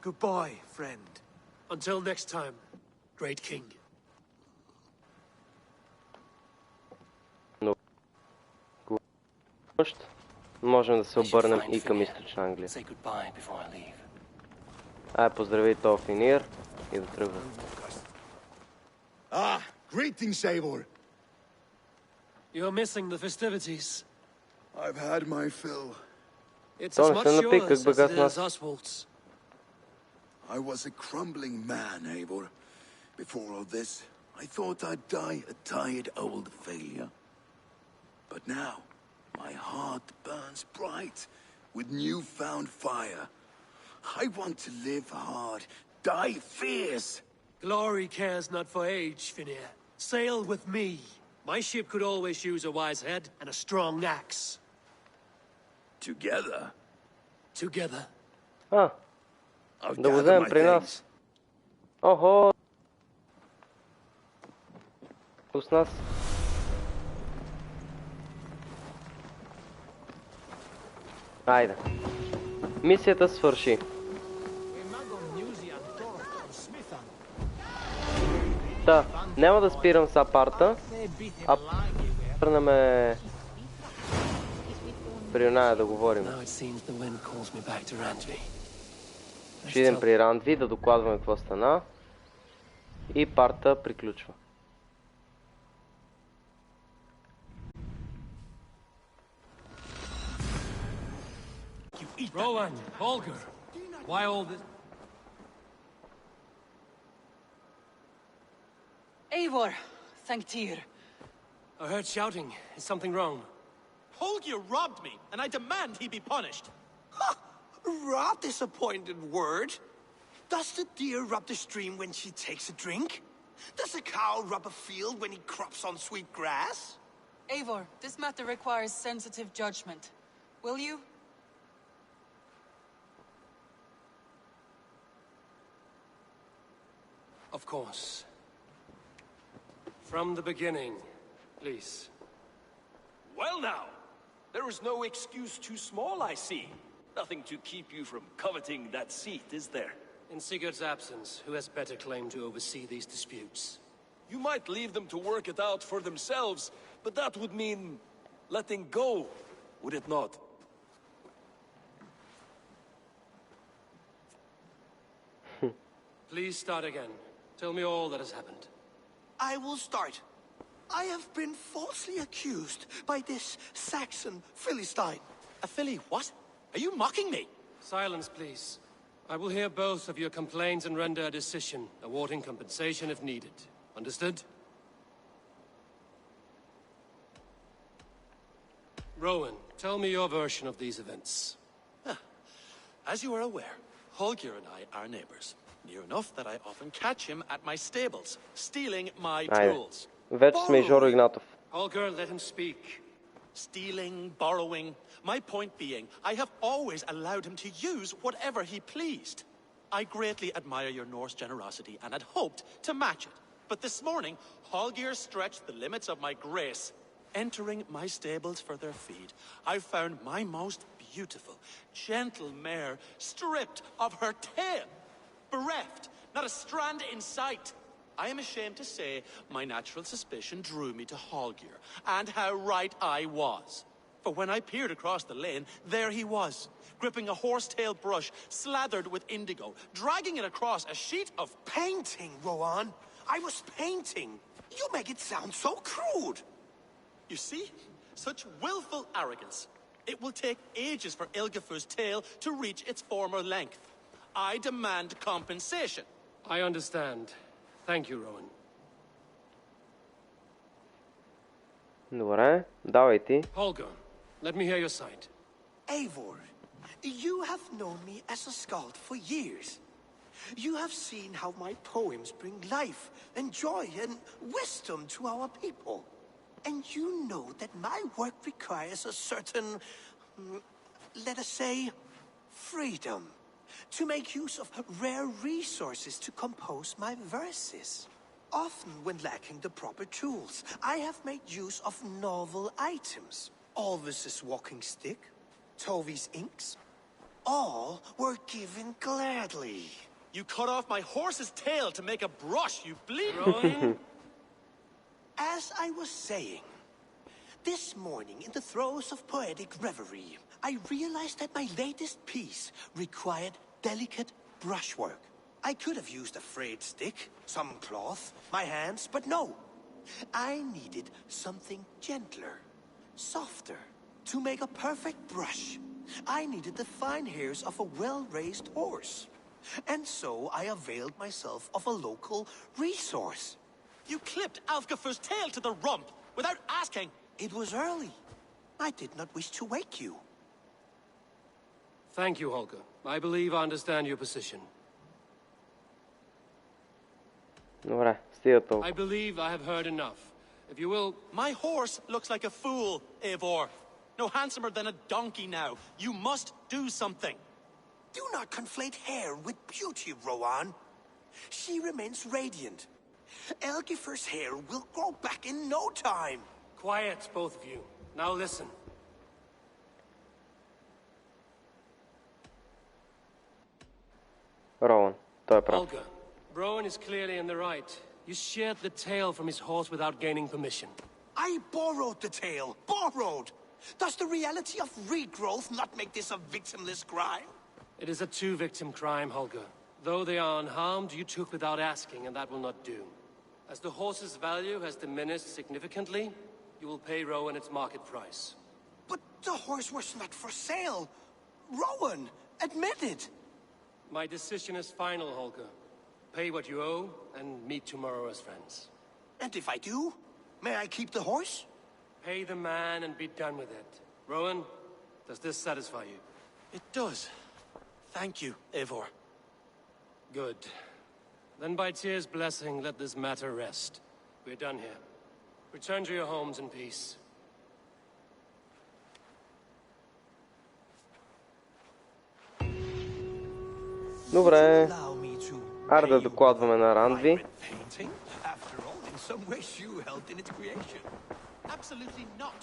Goodbye, friend. Until next time, great king. Можем да се обърнем и към източна Англия. Поздрави то Финир и да тръгвам. Ah, greetings, Eivor. You're missing the festivities. I've had my fill. It's as much yours as it is Oswald's. I was a crumbling man, Eivor. Before all this, I thought I'd die a tired old failure. But now, my heart burns bright with newfound fire. I want to live hard, die fierce. Glory cares not for age, Finir. Sail with me. My ship could always use a wise head and a strong axe. Together? Together. Да го вземем при нас. Охо! С нас. Айде. Мисията свърши. Да, няма да спирам са парта, а върнаме при оная да говорим. Ще идем при Рандви да докладваме какво стана и парта приключва. Rowan, Holger, why all this? Eivor, thank Tyr. I heard shouting. Is something wrong? Holger robbed me, and I demand he be punished. Ha! Rot disappointed word. Does the deer rub the stream when she takes a drink? Does a cow rub a field when he crops on sweet grass? Eivor, this matter requires sensitive judgment. Will you? Of course. From the beginning, please. Well now, there is no excuse too small, I see. Nothing to keep you from coveting that seat, is there? In Sigurd's absence, who has better claim to oversee these disputes? You might leave them to work it out for themselves, but that would mean letting go, would it not? Please start again. Tell me all that has happened. I will start. I have been falsely accused by this Saxon Philistine. A Philly what? Are you mocking me? Silence, please. I will hear both of your complaints and render a decision, awarding compensation if needed. Understood? Rowan, tell me your version of these events. As you are aware, Holger and I are neighbors. Near enough that I often catch him at my stables, stealing my tools. Вече сме Жоро Игнатов. Holger, let him speak. Stealing, borrowing. My point being, I have always allowed him to use whatever he pleased. I greatly admire your Norse generosity and had hoped to match it. But this morning, Holger stretched the limits of my grace. Entering my stables for their feed, I found my most beautiful, gentle mare stripped of her tail. Bereft, not a strand in sight. I am ashamed to say my natural suspicion drew me to Holger, and how right I was. For when I peered across the lane, there he was, gripping a horsetail brush slathered with indigo, dragging it across a sheet of painting, Rowan. I was painting. You make it sound so crude. You see? Such willful arrogance. It will take ages for Ilgafur's tail to reach its former length. I demand compensation. I understand. Thank you, Rowan. Добре, давай ти. Holger, let me hear your side. Eivor, you have known me as a skald for years. You have seen how my poems bring life and joy and wisdom to our people. And you know that my work requires a certain, let us say, freedom. To make use of rare resources to compose my verses. Often when lacking the proper tools, I have made use of novel items. Alvis's walking stick, Tovi's inks, all were given gladly. You cut off my horse's tail to make a brush, you bleeding. As I was saying, this morning in the throes of poetic reverie, I realized that my latest piece required delicate brushwork. I could have used a frayed stick, some cloth, my hands, but no. I needed something gentler, softer. To make a perfect brush, I needed the fine hairs of a well-raised horse. And so I availed myself of a local resource. You clipped Alfgafur's tail to the rump without asking. It was early. I did not wish to wake you. Thank you, Holger. I believe I understand your position. Добре, стига толкова. I believe I have heard enough. If you will... My horse looks like a fool, Eivor. No handsomer than a donkey now. You must do something. Do not conflate hair with beauty, Rowan. She remains radiant. Elgifer's hair will grow back in no time. Quiet, both of you. Now listen. Rowan, той е прав. Olga, Rowan is clearly in the right. You sheared the tail from his horse without gaining permission. I borrowed the tail. Borrowed! Does the reality of regrowth not make this a victimless crime? It is a two-victim crime, Holger. Though they are unharmed, you took without asking, and that will not do. As the horse's value has diminished significantly, you will pay Rowan its market price. But the horse was not for sale. Rowan, admit it. My decision is final, Holger. Pay what you owe, and meet tomorrow as friends. And if I do, may I keep the horse? Pay the man and be done with it. Rowan, does this satisfy you? It does. Thank you, Eivor. Good. Then by Tyr's blessing, let this matter rest. We're done here. Return to your homes in peace. Добре. Аре да докладваме на Рандви.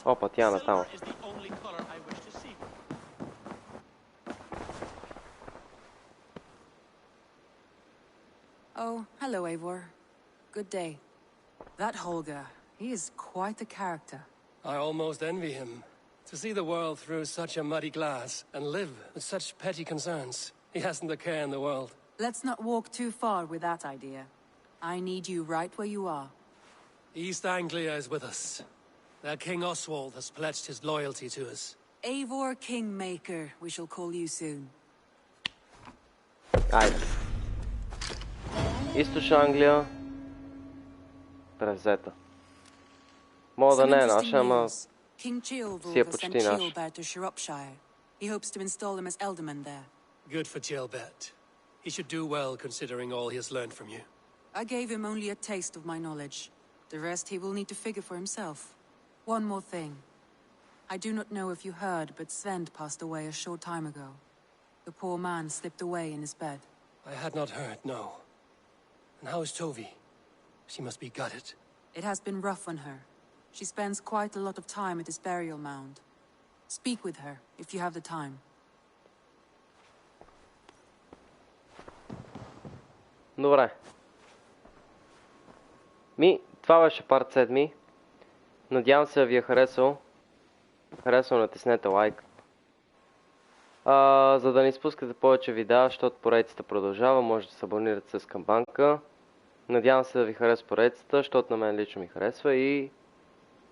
Опа, тя натам. Oh, hello, Eivor. Good day. That Holger, he is quite a character. I almost envy him. To see the world through such a muddy glass and live with such petty concerns. He hasn't a care in the world. Let's not walk too far with that idea. I need you right where you are. East Anglia is with us. Their King Oswald has pledged his loyalty to us. Eivor Kingmaker, we shall call you soon. Айде. Източна Англия. Превзета. Мога да не е наша, ама си е почти наша. He hopes to install him as alderman there. Good for Gilbert. He should do well considering all he has learned from you. I gave him only a taste of my knowledge. The rest he will need to figure for himself. One more thing. I do not know if you heard, but Svend passed away a short time ago. The poor man slipped away in his bed. I had not heard, no. And how is Tovi? She must be gutted. It has been rough on her. She spends quite a lot of time at his burial mound. Speak with her, if you have the time. Добре. Това беше парт 7. Надявам се да ви е харесал. Харесал, натиснете лайк. За да не изпускате повече видеа, защото поредицата продължава, може да се абонирате с камбанка. Надявам се да ви хареса поредицата, защото на мен лично ми харесва и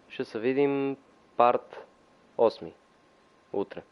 ще се видим парт 8 утре.